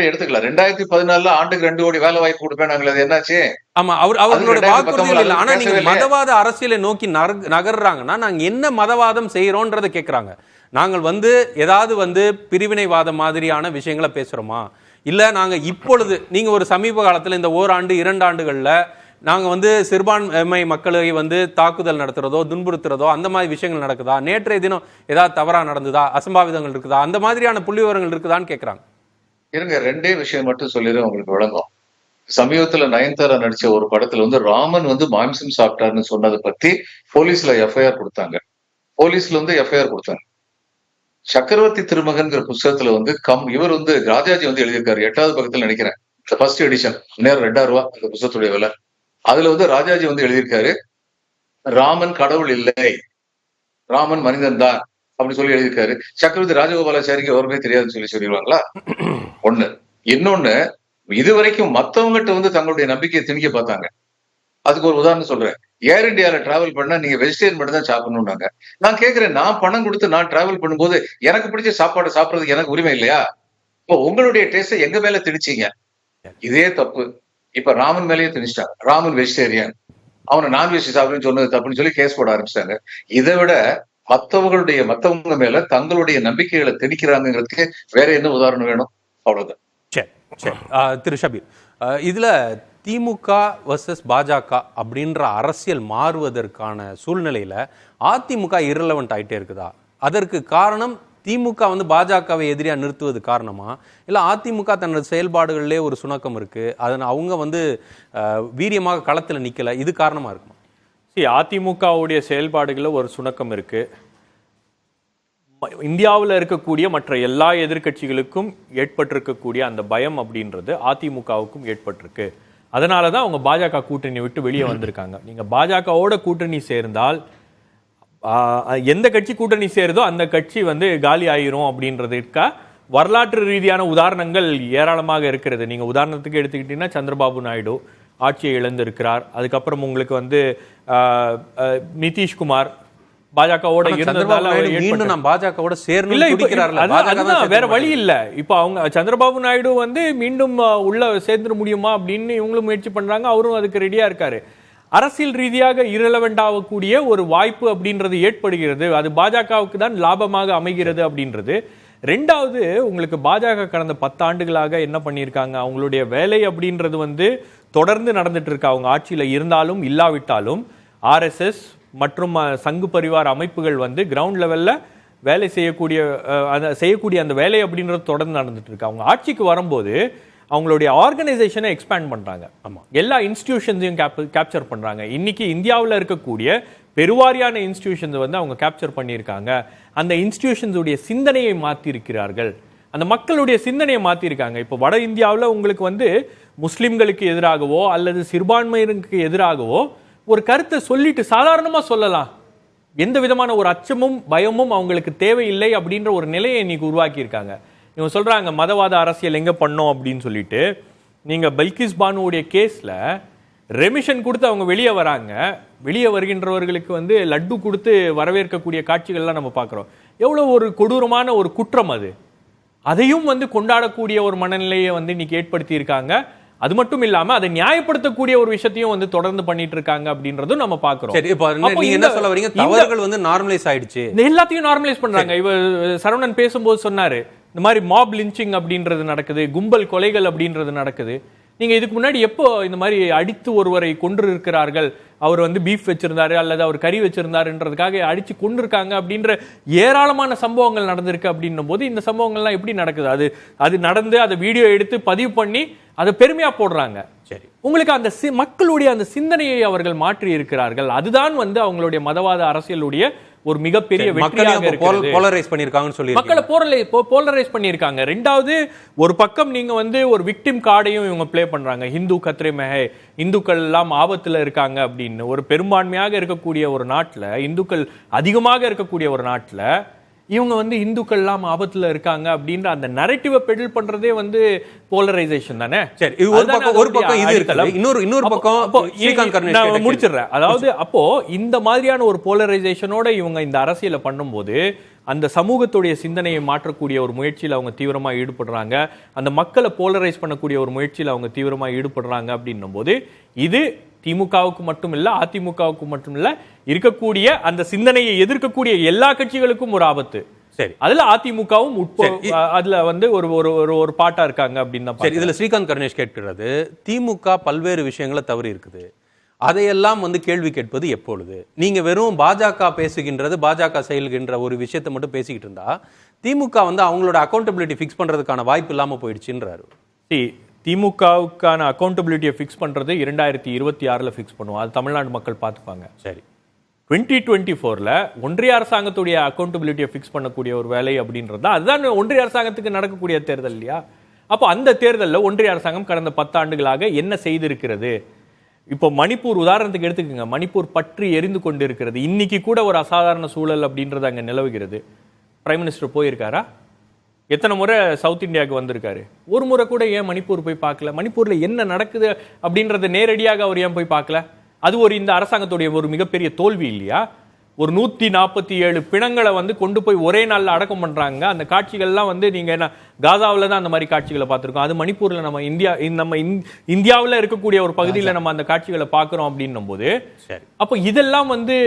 எடுத்துக்கலாம். 2014 ஆண்டுக்கு 2 கோடி வேலை வாய்ப்பு கொடுப்பேன் நாங்கள், அது என்னாச்சு? ஆமா, அவர்களோட வாக்குறுதிகள் இல்ல. ஆனா நீங்க பேசவே இல்லையே. மதவாத அரசியலை நோக்கி நகர்றாங்கன்னா நாங்க என்ன மதவாதம் செய்யறோம்ன்றத கேக்குறாங்க. நாங்கள் ஏதாவது பிரிவினைவாதம் மாதிரியான விஷயங்களை பேசுறோமா, இல்ல நாங்க இப்பொழுது நீங்க ஒரு சமீப காலத்துல இந்த ஓராண்டு 2 ஆண்டுகள்ல நாங்க சிறுபான்மை மக்களை தாக்குதல் நடத்துறதோ துன்புறுத்துறதோ அந்த மாதிரி விஷயங்கள் நடக்குதா? நேற்றைய தினம் ஏதாவது தவறா நடந்ததா, அசம்பாவிதங்கள் இருக்குதா, அந்த மாதிரியான புள்ளி விவரங்கள் இருக்குதான்னு கேக்குறாங்க. இருங்க, 2 விஷயம் மட்டும் சொல்லிடுறேன், உங்களுக்கு விளங்கும். சமீபத்துல நயன்தாரா நடிச்ச ஒரு படத்துல ராமன் மாம்சம் சாப்பிட்டாருன்னு சொன்னதை பத்தி போலீஸ்ல எஃப்ஐஆர் கொடுத்தாங்க. எஃப்ஐஆர் கொடுத்தாங்க. சக்கரவர்த்தி திருமகன்கிற புத்தகத்துல இவர் ராஜாஜி எழுதியிருக்காரு, 8வது பக்கத்துல நினைக்கிறேன், ஃபர்ஸ்ட் எடிஷன், நேரம் 2000 ரூபாய் அந்த புத்தகத்துடைய விலை. அதுல ராஜாஜி எழுதியிருக்காரு, ராமன் கடவுள் இல்லை, ராமன் மனிதன் தான் அப்படின்னு சொல்லி எழுதியிருக்காரு. சக்கரவர்த்தி ராஜகோபாலாச்சாரிக்கு எவருமே தெரியாதுன்னு சொல்லிடுவாங்களா? ஒண்ணு. இன்னொன்னு, இதுவரைக்கும் மத்தவங்ககிட்ட தங்களுடைய நம்பிக்கையை திணிக்க பார்த்தாங்க. அதுக்கு ஒரு உதாரணம் சொல்றேன். ஏர் இந்தியால டிராவல் பண்ணா நீங்க வெஜிடேரியன் மட்டும் தான் சாப்பிடணும்னாங்க. நான் கேட்கிறேன், நான் பணம் கொடுத்து நான் டிராவல் பண்ணும்போது எனக்கு பிடிச்ச சாப்பாடு சாப்பிடறதுக்கு எனக்கு உரிமை இல்லையா? இப்போ உங்களுடைய டேஸ்ட எங்க மேல திணிச்சீங்க. இதே தப்பு இப்ப ராமன் மேலேயே திணிச்சிட்டாங்க. ராமன் வெஜிடேரியன், அவனை நான்வெஜ் சாப்பிடுன்னு சொன்னது தப்புன்னு சொல்லி கேஸ் போட ஆரம்பிச்சிட்டாங்க. இதை விட மத்தவங்க மேல தங்களுடைய நம்பிக்கைகளை திணிக்கிறாங்கிறதுக்கு வேற என்ன உதாரணம் வேணும்? அவ்வளவுதான். திரு ஷபீர், இதுல திமுக வர்சஸ் பாஜக அப்படின்ற அரசியல் மாறுவதற்கான சூழ்நிலையில அதிமுக இரலவெண்ட் ஆயிட்டே இருக்குதா? அதற்கு காரணம் திமுக பாஜகவை எதிரியா நிறுத்துவது காரணமா, இல்ல அதிமுக தனது செயல்பாடுகளிலே ஒரு சுணக்கம் இருக்கு, அதனால அவங்க வீரியமாக களத்துல நிக்கல, இது காரணமா இருக்குமா? அதிமுகவுடைய செயல்பாடுகளில் ஒரு சுணக்கம் இருக்கு. இந்தியாவில் இருக்கக்கூடிய மற்ற எல்லா எதிர்கட்சிகளுக்கும் ஏற்பட்டிருக்கக்கூடிய அந்த பயம் அப்படின்றது அதிமுகவுக்கும் ஏற்பட்டிருக்கு. அதனால தான் அவங்க பாஜக கூட்டணி விட்டு வெளியே வந்திருக்காங்க. நீங்க பாஜகவோட கூட்டணி சேர்ந்தால் எந்த கட்சி கூட்டணி சேருதோ அந்த கட்சி காலி ஆயிரும் அப்படின்றதுக்கா வரலாற்று ரீதியான உதாரணங்கள் ஏராளமாக இருக்கிறது. நீங்க உதாரணத்துக்கு எடுத்துக்கிட்டீங்கன்னா சந்திரபாபு நாயுடு ஆட்சியை இழந்திருக்கிறார். அதுக்கப்புறம் உங்களுக்கு நிதிஷ்குமார் பாஜகவோட இருந்ததால வேற வழி இல்ல. இப்ப அவங்க சந்திரபாபு நாயுடு மீண்டும் உள்ள சேர்ந்துட முடியுமா அப்படின்னு இவங்களும் முயற்சி பண்றாங்க. அவரும் அதுக்கு ரெடியா இருக்காரு. அரசியல் ரீதியாக இரலவெண்ட் ஆகக்கூடிய ஒரு வாய்ப்பு அப்படின்றது ஏற்படுகிறது. அது பாஜகவுக்கு தான் லாபமாக அமைகிறது அப்படின்றது. ரெண்டாவது, உங்களுக்கு பாஜக கடந்த 10 ஆண்டுகளாக என்ன பண்ணியிருக்காங்க, அவங்களுடைய வேலை அப்படின்றது தொடர்ந்து நடந்துட்டு இருக்கு. அவங்க ஆட்சியில இருந்தாலும் இல்லாவிட்டாலும் ஆர்எஸ்எஸ் மற்றும் சங்கு பரிவார் அமைப்புகள் கிரவுண்ட் லெவல்ல வேலை செய்யக்கூடிய அந்த வேலை அப்படின்றது தொடர்ந்து நடந்துட்டு இருக்கு. அவங்க ஆட்சிக்கு வரும்போது அவங்களுடைய ஆர்கனைசேஷனை எக்ஸ்பேண்ட் பண்றாங்க. ஆமா, எல்லா இன்ஸ்டிடியூஷன்ஸையும் கேப்சர் பண்றாங்க. இன்னைக்கு இந்தியாவில் இருக்கக்கூடிய பெருவாரியான இன்ஸ்டிடியூஷன்ஸ் அவங்க கேப்சர் பண்ணியிருக்காங்க. அந்த இன்ஸ்டிடியூஷன்ஸ் உடைய சிந்தனையை மாற்றி இருக்கிறார்கள். அந்த மக்களுடைய சிந்தனையை மாற்றிருக்காங்க. இப்போ வட இந்தியாவில் உங்களுக்கு முஸ்லிம்களுக்கு எதிராகவோ அல்லது சிறுபான்மையினருக்கு எதிராகவோ ஒரு கருத்தை சொல்லிட்டு சாதாரணமாக சொல்லலாம். எந்த விதமான ஒரு அச்சமும் பயமும் அவங்களுக்கு தேவையில்லை அப்படின்ற ஒரு நிலையை இன்னைக்கு உருவாக்கியிருக்காங்க. இவங்க சொல்றாங்க மதவாத அரசியல் எங்க பண்ணோம் அப்படின்னு சொல்லிட்டு. நீங்க பல்கிஸ் பானுடைய கேஸ்ல ரெமிஷன் கொடுத்து அவங்க வெளியே வராங்க. வெளியே வருகின்றவர்களுக்கு லட்டு கொடுத்து வரவேற்கக்கூடிய காட்சிகள்லாம் நம்ம பார்க்குறோம். எவ்வளோ ஒரு கொடூரமான ஒரு குற்றம் அது. அதையும் கொண்டாடக்கூடிய ஒரு மனநிலையை இன்னைக்கு ஏற்படுத்தி இருக்காங்க. அது மட்டும் இல்லாம அதை நியாயப்படுத்தக்கூடிய ஒரு விஷயத்தையும் தொடர்ந்து பண்ணிட்டு இருக்காங்க அப்படின்றதும் நம்ம பாக்குறோம். நீங்க என்ன சொல்ல வரீங்க? தவறுகள் நார்மலைஸ் ஆயிடுச்சு, எல்லாத்தையும் நார்மலைஸ் பண்றாங்க. இவர் சரவணன் பேசும்போது சொன்னாரு, இந்த மாதிரி மாப் லிஞ்சிங் அப்படின்றது நடக்குது, கும்பல் கொலைகள் அப்படின்றது நடக்குது. நீங்க இதுக்கு முன்னாடி எப்போ இந்த மாதிரி அடித்து ஒருவரை கொன்று இருக்கிறார்கள், அவர் பீஃப் வச்சிருந்தாரு அல்லது அவர் கறி வச்சிருந்தாருன்றதுக்காக அடிச்சு கொண்டு இருக்காங்க அப்படின்ற ஏராளமான சம்பவங்கள் நடந்திருக்கு. அப்படின்னும் போது இந்த சம்பவங்கள்லாம் எப்படி நடக்குது? அது நடந்து அதை வீடியோ எடுத்து பதிவு பண்ணி அதை பெருமையா போடுறாங்க. சரி, உங்களுக்கு அந்த மக்களுடைய அந்த சிந்தனையை அவர்கள் மாற்றி இருக்கிறார்கள். அதுதான் அவங்களுடைய மதவாத அரசியலுடைய ஒரு மிகப்பெரிய வெற்றியாக போலரைஸ் பண்ணிருக்காங்கன்னு சொல்லி மக்களை போலரைஸ் பண்ணியிருக்காங்க. ரெண்டாவது, ஒரு பக்கம் நீங்க ஒரு விக்டிம் கார்டையும் இவங்க பிளே பண்றாங்க. ஹிந்து கத்ரே மெஹே, இந்துக்கள் எல்லாம் ஆபத்துல இருக்காங்க அப்படின்னு. ஒரு பெரும்பான்மையாக இருக்கக்கூடிய ஒரு நாட்டுல, இந்துக்கள் அதிகமாக இருக்கக்கூடிய ஒரு நாட்டுல இவங்க வந்து இந்துக்கள் எல்லாம் ஆபத்துல இருக்காங்க அப்படின்ற அந்த நரேட்டிவை பெடல் பண்றதே வந்து போலரைசேஷன் தானே. சரி, இது ஒரு பக்கம் இது இருக்கு. இன்னொரு பக்கம் ஸ்ரீகாந்த் கருணேஷ் நான் முடிச்சிடுறேன். அதாவது அப்போ இந்த மாதிரியான ஒரு போலரைசேஷனோட இவங்க இந்த அரசியலை பண்ணும்போது அந்த சமூகத்துடைய சிந்தனையை மாற்றக்கூடிய ஒரு முயற்சியில் அவங்க தீவிரமா ஈடுபடுறாங்க, அந்த மக்களை போலரைஸ் பண்ணக்கூடிய ஒரு முயற்சியில் அவங்க தீவிரமா ஈடுபடுறாங்க அப்படின்னும் போது இது திமுகவுக்கு மட்டும் இல்ல, அதிமுகவுக்கு மட்டும் இல்ல, இருக்கக்கூடிய அந்த சிந்தனையை எதிர்க்கக்கூடிய எல்லா கட்சிகளுக்கும் ஒரு ஆபத்து. சரி, அதுல அதிமுகவும் அதுல வந்து ஒரு பாட்டா இருக்காங்க அப்படின்னு. சரி, இதுல ஸ்ரீகாந்த் கருணேஷ் கேட்கிறது, திமுக பல்வேறு விஷயங்களை தவறி இருக்குது, அதையெல்லாம் வந்து கேள்வி கேட்பது எப்பொழுது? நீங்க வெறும் பாஜக பேசுகின்றது, பாஜக செயல்கின்ற ஒரு விஷயத்தை மட்டும் பேசிக்கிட்டு இருந்தா திமுக வந்து அவங்களோட அக்கௌண்டபிலிட்டி ஃபிக்ஸ் பண்றதுக்கான வாய்ப்பு இல்லாம போயிடுச்சுன்றாரு. திமுகவுக்கான அக்கௌண்டபிலிட்டியை ஃபிக்ஸ் பண்றது 2026 ஃபிக்ஸ் பண்ணுவோம், அது தமிழ்நாடு மக்கள் பார்த்துப்பாங்க. சரி, 2024 ஒன்றிய அரசாங்கத்துடைய அக்கௌண்டபிலிட்டியை ஃபிக்ஸ் பண்ணக்கூடிய ஒரு வேலை அப்படின்றது அதுதான் ஒன்றிய அரசாங்கத்துக்கு நடக்கக்கூடிய தேர்தல் இல்லையா? அப்போ அந்த தேர்தலில் ஒன்றிய அரசாங்கம் கடந்த 10 ஆண்டுகளாக என்ன செய்திருக்கிறது? இப்போ மணிப்பூர் உதாரணத்துக்கு எடுத்துக்கோங்க. மணிப்பூர் பற்றி எரிந்து கொண்டு இருக்கிறது. இன்னைக்கு கூட ஒரு அசாதாரண சூழல் அப்படின்றது அங்கே நிலவுகிறது. பிரைம் மினிஸ்டர் போயிருக்காரா? எத்தனை முறை சவுத் இந்தியாவுக்கு வந்திருக்காரு? ஒரு முறை கூட ஏன் மணிப்பூர் போய் பார்க்கல? மணிப்பூர்ல என்ன நடக்குது அப்படின்றத நேரடியாக அவர் ஏன் போய் பார்க்கல? அது இந்த அரசாங்கத்துடைய ஒரு மிகப்பெரிய தோல்வி இல்லையா? ஒரு 147 பிணங்களை வந்து கொண்டு போய் ஒரே நாள்ல அடக்கம் பண்றாங்க. அந்த காட்சிகள்லாம் வந்து நீங்க என்ன காசாவில் தான் அந்த மாதிரி காட்சிகளை பார்த்துருக்கோம். அது மணிப்பூர்ல நம்ம இந்தியாவில் இருக்கக்கூடிய ஒரு பகுதியில் நம்ம அந்த காட்சிகளை பார்க்கிறோம் அப்படின்னும் போது, அப்போ இதெல்லாம் வந்து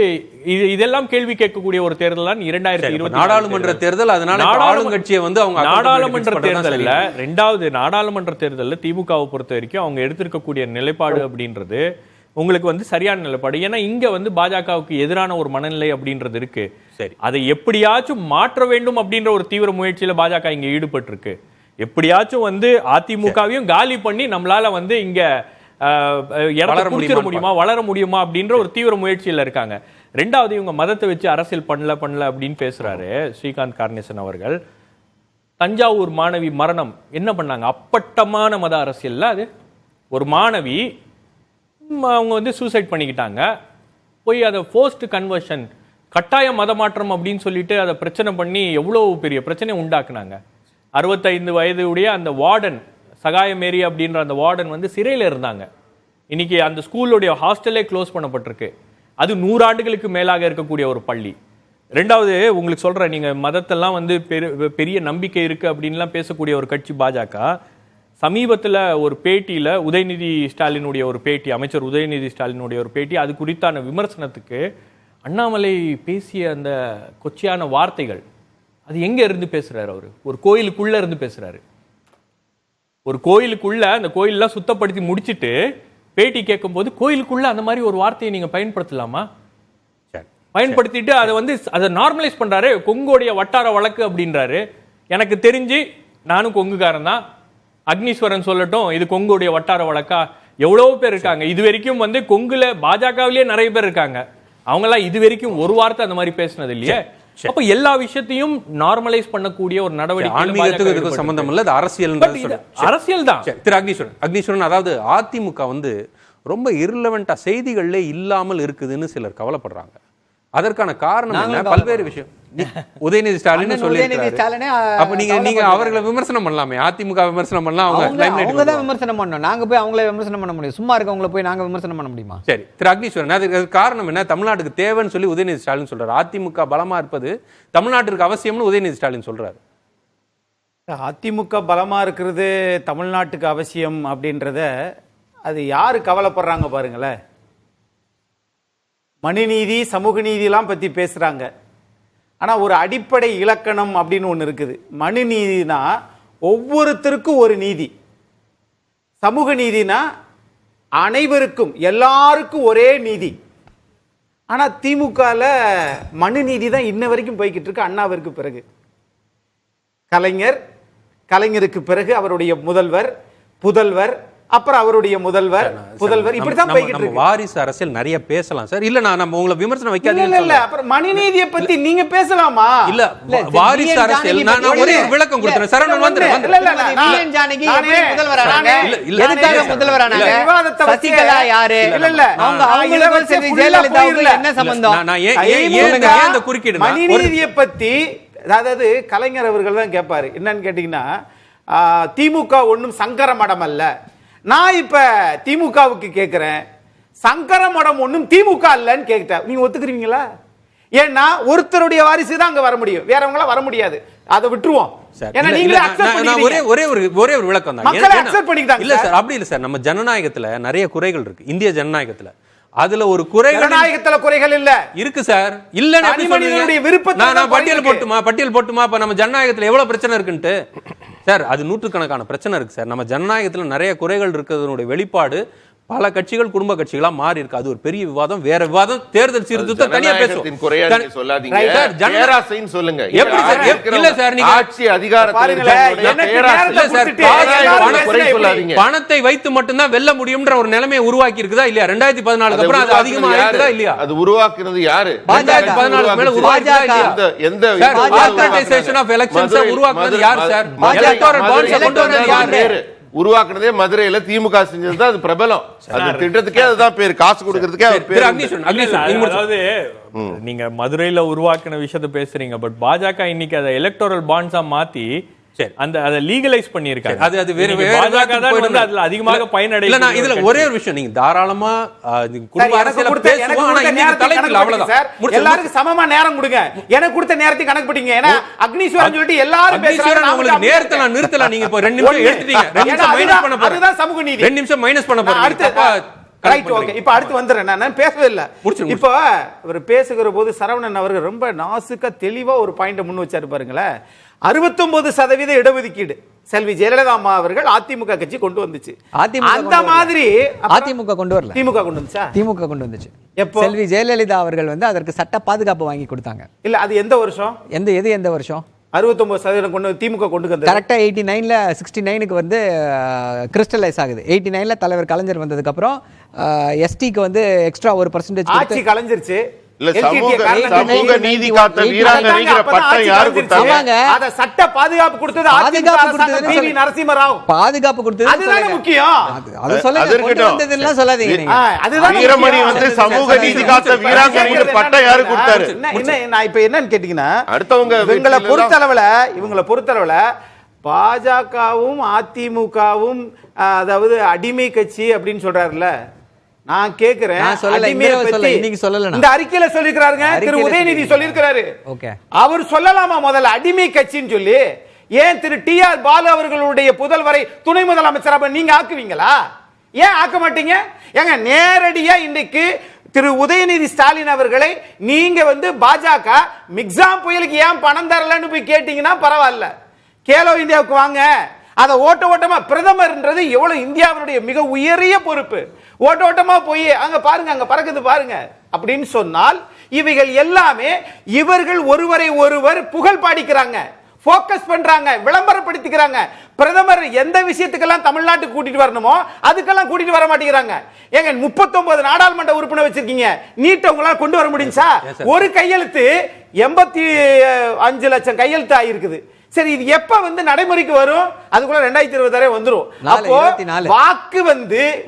இதெல்லாம் கேள்வி கேட்கக்கூடிய ஒரு தேர்தல் தான் 2020 நாடாளுமன்ற தேர்தல். அதனால ஆளுங்கட்சியை வந்து அவங்க நாடாளுமன்ற தேர்தலில் 2வது நாடாளுமன்ற தேர்தலில் திமுகவை பொறுத்த வரைக்கும் அவங்க எடுத்திருக்கக்கூடிய நிலைப்பாடு அப்படின்றது உங்களுக்கு வந்து சரியான நிலைப்பாடு. ஏன்னா இங்க வந்து பாஜகவுக்கு எதிரான ஒரு மனநிலை அப்படின்றது இருக்கு. சரி, அதை எப்படியாச்சும் மாற்ற வேண்டும் அப்படின்ற ஒரு தீவிர முயற்சியில பாஜக இங்க ஈடுபட்டு இருக்கு. எப்படியாச்சும் வந்து அதிமுகவையும் காலி பண்ணி நம்மளால வந்து இங்க வளர முடியுமா அப்படின்ற ஒரு தீவிர முயற்சியில இருக்காங்க. 2வது இவங்க மதத்தை வச்சு அரசியல் பண்ணல அப்படின்னு பேசுறாரு ஸ்ரீகாந்த் கருணேசன் அவர்கள். தஞ்சாவூர் மாணவி மரணம் என்ன பண்ணாங்க? அப்பட்டமான மத அரசியல்ல அது. ஒரு மாணவி அவங்க வந்து சூசைட் பண்ணிக்கிட்டாங்க. போய் அதை ஃபோர்ஸ்ட் கன்வர்ஷன், கட்டாய மத மாற்றம் அப்படின்னு சொல்லிட்டு அதை பிரச்சனை பண்ணி எவ்வளோ பெரிய பிரச்சனை உண்டாக்குனாங்க. 65 வயதுடைய அந்த வார்டன், சகாயமேரி அப்படின்ற அந்த வார்டன் வந்து சிறையில் இருந்தாங்க. இன்னைக்கு அந்த ஸ்கூலுடைய ஹாஸ்டலே க்ளோஸ் பண்ணப்பட்டிருக்கு. அது 100 ஆண்டுகளுக்கு மேலாக இருக்கக்கூடிய ஒரு பள்ளி. 2வது உங்களுக்கு சொல்றேன், நீங்க மதத்தெல்லாம் வந்து பெரிய நம்பிக்கை இருக்கு அப்படின்லாம் பேசக்கூடிய ஒரு கட்சி பாஜக. சமீபத்தில் ஒரு பேட்டியில் உதயநிதி ஸ்டாலினுடைய ஒரு பேட்டி, அமைச்சர் உதயநிதி ஸ்டாலினுடைய ஒரு பேட்டி, அது குறித்தான விமர்சனத்துக்கு அண்ணாமலை பேசிய அந்த கொச்சையான வார்த்தைகள், அது எங்க இருந்து பேசுறாரு? அவரு ஒரு கோயிலுக்குள்ள இருந்து பேசுறாரு. ஒரு கோயிலுக்குள்ள அந்த கோயிலெல்லாம் சுத்தப்படுத்தி முடிச்சுட்டு பேட்டி கேட்கும் போது கோயிலுக்குள்ள அந்த மாதிரி ஒரு வார்த்தையை நீங்க பயன்படுத்தலாமா? பயன்படுத்திட்டு அதை வந்து அதை நார்மலைஸ் பண்றாரு. கொங்குடைய வட்டார வழக்கு அப்படின்றாரு. எனக்கு தெரிஞ்சு நானும் கொங்குக்காரன் தான், அக்னீஸ்வரன் சொல்லட்டும், இது கொங்குடைய வட்டார வழக்கா? எவ்வளவு பேர் இருக்காங்க இது வரைக்கும் வந்து கொங்குல பாஜகவிலேயே நிறைய பேர் இருக்காங்க. அவங்க எல்லாம் இது வரைக்கும் ஒரு வார்த்தை அந்த மாதிரி பேசினது இல்லையே. அப்ப எல்லா விஷயத்தையும் நார்மலைஸ் பண்ணக்கூடிய ஒரு நடவடிக்கை ஆன்மீகத்துக்கு சம்பந்தம் இல்ல, அது அரசியல் அரசியல் தான். திரு அக்னீஸ்வரன், அதாவது அதிமுக வந்து ரொம்ப இர்ரெலவெண்டா செய்திகள்ல இல்லாமல் இருக்குதுன்னு சிலர் கவலைப்படுறாங்க. அதற்கான காரணம் என்ன? பல்வேறு விஷயம். உதயநிதி ஸ்டாலின் சொல்லியிருக்காரு. அப்ப நீங்க அவர்களை விமர்சனம் பண்ணலாமே, அதிமுக விமர்சனம் பண்ணலாம், அவங்க தான் விமர்சனம் பண்ணணும். நாங்க போய் அவங்கள விமர்சனம் பண்ண முடியும்? சும்மா இருக்கவங்கள போய் நாங்க விமர்சனம் பண்ண முடியுமா? சரி, திரு அக்னீஸ்வரன், அதுக்கு காரணம் என்ன? தமிழ்நாட்டுக்கு தேவைன்னு சொல்லி உதயநிதி ஸ்டாலின் சொல்றாரு. அதிமுக பலமா இருப்பது தமிழ்நாட்டிற்கு அவசியம்னு உதயநிதி ஸ்டாலின் சொல்றாரு. அதிமுக பலமா இருக்கிறது தமிழ்நாட்டுக்கு அவசியம் அப்படின்றத அது யாரு கவலைப்படுறாங்க பாருங்களேன். மனுநீதி, சமூக நீதிலாம் பற்றி பேசுகிறாங்க. ஆனால் ஒரு அடிப்படை இலக்கணம் அப்படின்னு ஒன்று இருக்குது. மனுநீதினா ஒவ்வொருத்தருக்கும் ஒரு நீதி, சமூக நீதினா அனைவருக்கும் எல்லாருக்கும் ஒரே நீதி. ஆனால் திமுகவில் மனுநீதி தான் இன்ன வரைக்கும் போய்கிட்டு இருக்கு. அண்ணாவிற்கு பிறகு கலைஞருக்கு பிறகு அவருடைய புதல்வர், அப்புறம் அவருடைய புதல்வர் இப்படிதான் போய்கிட்டு இருக்கு. வாரிசு அரசியல் நிறைய பேசலாம் சார். இல்ல நம்ம உங்களை விமர்சனம் வைக்காதீங்க. இல்ல அப்புறம் மனுநீதியை பத்தி நீங்க பேசலாமா? இல்ல வாரிசு அரசியல் நான் ஒரே விளக்கம் கொடுத்தேன். சரவணன் வந்துறேன். ஜானகி எப்படி முதல்வரானாங்க? எதுக்காக முதல்வரானாங்க? சசிகலா யாரு? இல்ல அவங்களுக்கு ஜெயலலிதாவுக்கு என்ன சம்பந்தம்? நான் ஏன் இந்த குறுக்கீடு? மனுநீதியை பத்தி அதாவது கலைஞர் அவர்கள் தான் கேட்பாரு என்னன்னு கேட்டீங்கன்னா திமுக ஒன்றும் சங்கர மடம் அல்ல. நான் இப்ப திமுகவுக்கு கேட்கிறேன், சங்கர மடம் ஒன்றும் திமுக அல்லன்னு கேட்டேன், நீங்க ஒத்துக்கிறீங்களா? ஏன்னா ஒருத்தருடைய வாரிசு தான் அங்க வர முடியும், வேறவங்கள வர முடியாது. அதை விட்டுருவோம். ஒரே ஒரு விளக்கம் தான். இல்ல சார், அப்படி இல்ல சார். நம்ம ஜனநாயகத்துல நிறைய குறைகள் இருக்கு. இந்திய ஜனநாயகத்துல அதுல ஒரு குறைகள் இல்ல இருக்கு சார். இல்ல நான் பட்டியல் போட்டுமா இப்ப நம்ம ஜனநாயகத்துல எவ்வளவு பிரச்சனை இருக்குன்ட்டு சார். அது நூற்றுக்கணக்கான பிரச்சனை இருக்கு சார். நம்ம ஜனநாயகத்துல நிறைய குறைகள் இருக்கிறதுனுடைய வெளிப்பாடு பல கட்சிகள் குடும்ப கட்சிகளா மாறி இருக்கு. அது ஒரு பெரிய விவாதம், வேற விவாதம். தேர்தல் சீர்திருத்தம் தனியா பேசுவோம். பணத்தை வைத்து மட்டும்தான் வெல்ல முடியும்ன்ற ஒரு நிலைமையை உருவாக்கி இருக்குதா இல்லையா? 2014 அப்புறம் அது அதிகமா ஆயிருக்குதா இல்லையா? அது உருவாக்குறது யாரு? 2014 மேல உருவாக்குதா இல்லையா? எந்த ஆர்கனைசேஷன் ஆஃப் எலெக்ஷன்ஸ் உருவாக்குறது யார் சார்? எலக்டோரல் பாண்ட்ஸ் கொண்டு வந்தது யார்? உருவாக்குனதே மதுரையில திமுக செஞ்சது. அது பிரபலம். அது திட்டத்துக்கே அதுதான் பேர். காசு கொடுக்கிறதுக்கே பேர். அதாவது நீங்க மதுரையில உருவாக்கின விஷயத்தை பேசுறீங்க. பட் பாஜக இன்னைக்கு அதை எலக்டோரல் பாண்ட்ஸா மாத்தி அதை லீகலைஸ் பண்ணிருக்காங்க. அது வேற பாஜக தான் வந்து அதுல அதிகமாக பயனடையல. இல்ல நான் இதுல ஒரே ஒரு விஷயம், நீங்க தாராளமா குடும்ப அரசியல பேசுவோம். ஆனா இன்னைக்கு தலைப்பில் அவ்வளவுதான். எல்லாருக்கும் சமமா நேரம் கொடுங்க. எனக்கு கொடுத்த நேரத்தை கணக்கு பிடிங்க. ஏன்னா அக்னிஸ்வரன் சொல்லிட்டு எல்லாரும் பேசுறாங்க. உங்களுக்கு நேரத்தை நான் நிறுத்தல. நீங்க இப்ப 2 நிமிஷம் எடுத்துட்டீங்க. 2 நிமிஷம் மைனஸ் பண்ண போறேன். அதுதான் சமூக நீதி. 2 நிமிஷம் மைனஸ் பண்ண போறேன். Right, okay. இப்ப அடுத்து வந்துறேன். நான் பேசவே இல்ல. இப்ப அவர் பேசுகிற போது சரவணன் அவர்கள் ரொம்ப நாசுக்கா தெளிவா ஒரு பாயிண்ட் முன் வச்சாரு பாருங்களேன். 69% இடஒதுக்கீடு செல்வி ஜெயலலிதா அம்மா அவர்கள் அதிமுக கட்சி கொண்டு வந்துச்சு. அந்த மாதிரி அதிமுக கொண்டு வரல, திமுக கொண்டு வந்துச்சா? திமுக கொண்டு வந்துச்சு. செல்வி ஜெயலலிதா அவர்கள் வந்து அதற்கு சட்ட பாதுகாப்பு வாங்கி கொடுத்தாங்க. இல்ல, அது எந்த வருஷம்? எந்த வருஷம்? 69% கொண்டு திமுக கொண்டு வந்து கரெக்டா 89ல 69க்கு வந்து கிறிஸ்டலைஸ் ஆகுது. 89ல தலைவர் கலைஞர் வந்ததுக்கு அப்புறம் எஸ்டிக்கு வந்து எக்ஸ்ட்ரா 1% ஆட்சி கலைஞ்சிருச்சு. சமூக நீதி காத்த வீராங்கனைங்கிற பட்டம் யாரு கொடுத்தாங்க? அத சட்ட பாதுகாப்பு கொடுத்தது அதிமுக நரசிம்மராவ். பாதுகாப்பு கொடுத்தது அதுதான் முக்கியம். அது சொல்லுங்க, சொல்லாதீங்க. அதுதான் வீரமணி வந்து சமூக நீதி காத்த வீராங்கனைங்கிற பட்டம் யாரு கொடுத்தாரு? நான் இப்ப என்னன்னு கேட்டீங்கன்னா, இவங்களை பொறுத்தளவுல பாஜகவும் அதிமுகவும் அதாவது அடிமை கட்சி அப்படின்னு சொல்றாருல்ல. நான் கேக்குறேன், இந்த அறிக்கையில சொல்லிருக்காருங்க, திரு உதயநிதி சொல்லிருக்காரு. அவர் சொல்லலாமா முதல்ல அடிமை கட்சின்னு சொல்லி? ஏன் திரு டி.ஆர். பாலு அவர்களுடைய புதல்வரை துணை முதலமைச்சராக நீங்க ஆக்குவீங்களா? ஏன் ஆக்க மாட்டீங்க? ஏங்க நேரடியா இன்றைக்கு திரு உதயநிதி ஸ்டாலின் அவர்களை நீங்க வந்து பாஜக மிக்ஸாம் புயலுக்கு ஏன் பணம் தரலன்னு போய் கேட்டீங்கன்னா பரவாயில்ல, கேலோ இந்தியாவுக்கு வாங்க, அதை ஓட்டமா பிரதமர்ன்றது எவ்வளவு இந்தியாவுடைய மிக உயரிய பொறுப்பு, ஓட்டமா போய் அங்க பாருங்க, அங்க பறக்குது பாருங்க அப்படின்னு சொன்னால், இவைகள் எல்லாமே இவர்கள் ஒருவரை ஒருவர் புகழ் பாடிக்கிறாங்க, போக்கஸ் பண்றாங்க, விளம்பரப்படுத்திக்கிறாங்க. பிரதமர் எந்த விஷயத்துக்கெல்லாம் தமிழ்நாட்டுக்கு கூட்டிட்டு வரணுமோ அதுக்கெல்லாம் கூட்டிட்டு வர மாட்டேங்கிறாங்க. ஏங்க 39 நாடாளுமன்ற உறுப்பினர் வச்சிருக்கீங்க, நீட் உங்களால கொண்டு வர முடியுமா? ஒரு கையெழுத்து 85 லட்சம் கையெழுத்து ஆயிருக்குது. சரி, இது எப்ப வந்து நடைமுறைக்கு வரும்? அதுக்குள்ள 2026 வந்துரும். அப்போ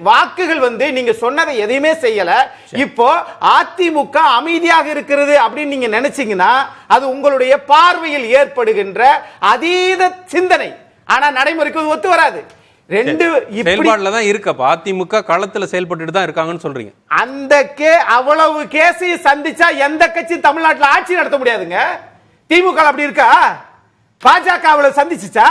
வாக்குகள் வந்து நீங்க சொன்னதை எதையுமே செய்யல. இப்போ அதிமுக அமைதியாக இருக்கிறது அப்படின்னு நீங்க நினைச்சீங்கன்னா அது உங்களுடைய பார்வையில் ஏற்படுகின்ற அதீத சிந்தனை. ஆனா நடைமுறைக்கு ஒத்து வராது. செயல்பாடுல தான் இருக்கு. அதிமுக களத்துல செயல்பட்டு தான் இருக்காங்கன்னு சொல்றீங்க. அந்த அவ்வளவு கேஸையும் சந்திச்சா எந்த கட்சி தமிழ்நாட்டில் ஆட்சி நடத்த முடியாதுங்க. திமுக அப்படி இருக்கா? பாஜக அவளை சந்திச்சுச்சா?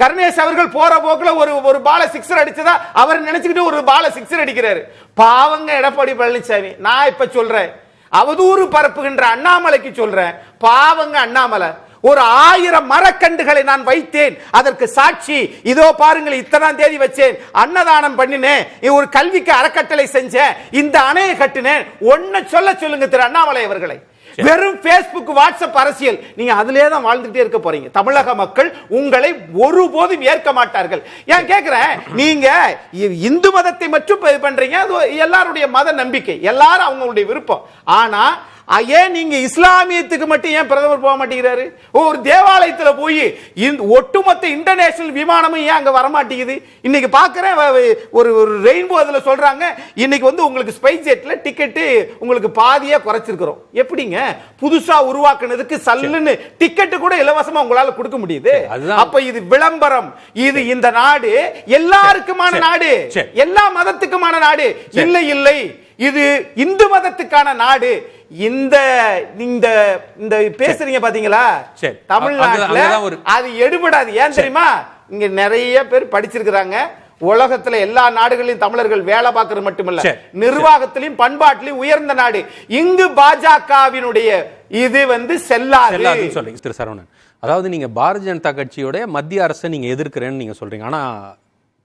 கருணேஷ் அவர்கள் போற போக்குல ஒரு பால சிக்ஸர் அடிச்சதா அவர் நினைச்சுக்கிட்டு ஒரு பால சிக்ஸர் அடிக்கிறாரு. பாவங்க எடப்பாடி பழனிசாமி. நான் இப்ப சொல்றேன், அவதூறு பரப்புகின்ற அண்ணாமலைக்கு சொல்றேன், பாவங்க அண்ணாமலை. ஒரு 1000 மரக்கண்டுகளை நான் வைத்தேன், அதற்கு சாட்சி இதோ பாருங்கள், இத்தனாம் தேதி வச்சேன், அன்னதானம் பண்ணினேன், ஒரு கல்விக்கு அறக்கட்டளை செஞ்சேன், இந்த அணையை கட்டினேன். ஒன்ன சொல்லுங்க திரு அண்ணாமலை அவர்களை. வெறும் பேஸ்புக் வாட்ஸ்அப் அரசியல், நீங்க அதிலே தான் வாழ்ந்துட்டே இருக்க போறீங்க. தமிழக மக்கள் உங்களை ஒருபோதும் ஏற்க மாட்டார்கள். ஏன் கேக்குறேன், நீங்க இந்து மதத்தை மட்டும் பண்றீங்க, அது எல்லாருடைய மத நம்பிக்கை, எல்லாரும் அவங்களுடைய விருப்பம். ஆனா ஏன் நீங்க இஸ்லாமியத்துக்கு மட்டும் ஏன் பிரதமர் போக மாட்டேங்கிறாரு? ஒரு தேவாலயத்துல போய் ஒட்டுமொத்த இன்டர்நேஷனல் விமானமும் ஏன் அங்க வர மாட்டேங்குது? இன்னைக்கு பாக்குறேன் ஒரு ரெயின்போ அதுல சொல்றாங்க இன்னைக்கு வந்து உங்களுக்கு ஸ்பைஸ் ஜெட்ல டிக்கெட் உங்களுக்கு பாதியா குறைச்சிருக்கிறோம். எப்படிங்க புதுசா உருவாக்குனதுக்கு சல்லுன்னு டிக்கெட் கூட இலவசமா உங்களால கொடுக்க முடியுது? அப்ப இது விளம்பரம். இது இந்த நாடு எல்லாருக்குமான நாடு, எல்லா மதத்துக்குமான நாடு இல்லை இல்லை. இது இந்து மதத்துக்கான நாடு. இந்த இந்த இந்த பேசுறீங்க பாத்தீங்களா தமிழ்நாட்டுல, அது எடுபடாது. ஏன் தெரியுமா? இங்க நிறைய பேர் படிச்சிருக்கிறாங்க. உலகத்துல எல்லா நாடுகளிலும் தமிழர்கள் வேலை பார்க்கறது மட்டுமல்ல, நிர்வாகத்திலும் பண்பாட்டிலும் உயர்ந்த நாடு. இங்கு பாஜகவினுடைய இது வந்து செல்லாது சொல்றீங்க திரு சரவணன். அதாவது நீங்க பாரதிய ஜனதா கட்சியோட மத்திய அரசை நீங்க எதிர்க்கிறேன்னு நீங்க சொல்றீங்க. ஆனா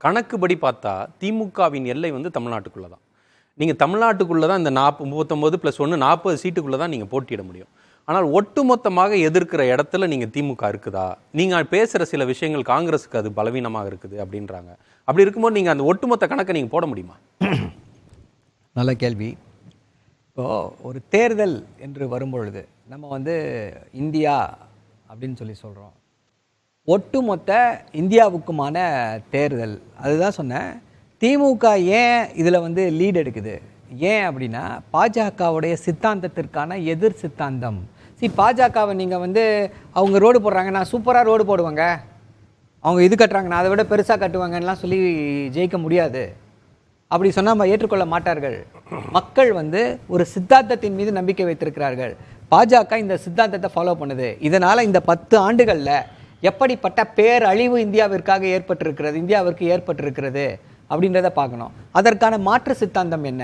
கணக்குப்படி பார்த்தா திமுகவின் எல்லை வந்து தமிழ்நாட்டுக்குள்ளதான். நீங்க தமிழ்நாட்டுக்குள்ளதான் இந்த 39 + 1 40 சீட்டுக்குள்ளதான் நீங்க போட்டியிட முடியும். ஆனால் ஒட்டுமொத்தமாக எதிர்க்கிற இடத்துல நீங்க திமுக இருக்குதா? நீங்க பேசுற சில விஷயங்கள் காங்கிரஸுக்கு அது பலவீனமாக இருக்குது அப்படின்றாங்க. அப்படி இருக்கும்போது நீங்க அந்த ஒட்டுமொத்த கணக்கை நீங்க போட முடியுமா? நல்ல கேள்வி. இப்போ ஒரு தேர்தல் என்று வரும்பொழுது நம்ம வந்து இந்தியா அப்படின்னு சொல்லி சொல்றோம். ஒட்டுமொத்த இந்தியாவுக்குமான தேர்தல். அதுதான் சொன்னேன். திமுக ஏன் இதில் வந்து லீட் எடுக்குது? ஏன் அப்படின்னா பாஜகவுடைய சித்தாந்தத்திற்கான எதிர் சித்தாந்தம். பாஜகவை நீங்கள் வந்து அவங்க ரோடு போடுறாங்க, நான் சூப்பராக ரோடு போடுவாங்க, அவங்க இது கட்டுறாங்க, நான் அதை விட பெருசாக கட்டுவாங்கன்னெலாம் சொல்லி ஜெயிக்க முடியாது. அப்படி சொன்னால் நம்ம ஏற்றுக்கொள்ள மாட்டார்கள். மக்கள் வந்து ஒரு சித்தாந்தத்தின் மீது நம்பிக்கை வைத்திருக்கிறார்கள். பாஜக இந்த சித்தாந்தத்தை ஃபாலோ பண்ணுது. இதனால் இந்த 10 ஆண்டுகளில் எப்படிப்பட்ட பேரழிவு இந்தியாவிற்கு ஏற்பட்டிருக்கிறது அப்படின்றத பார்க்கணும். அதற்கான மாற்று சித்தாந்தம் என்ன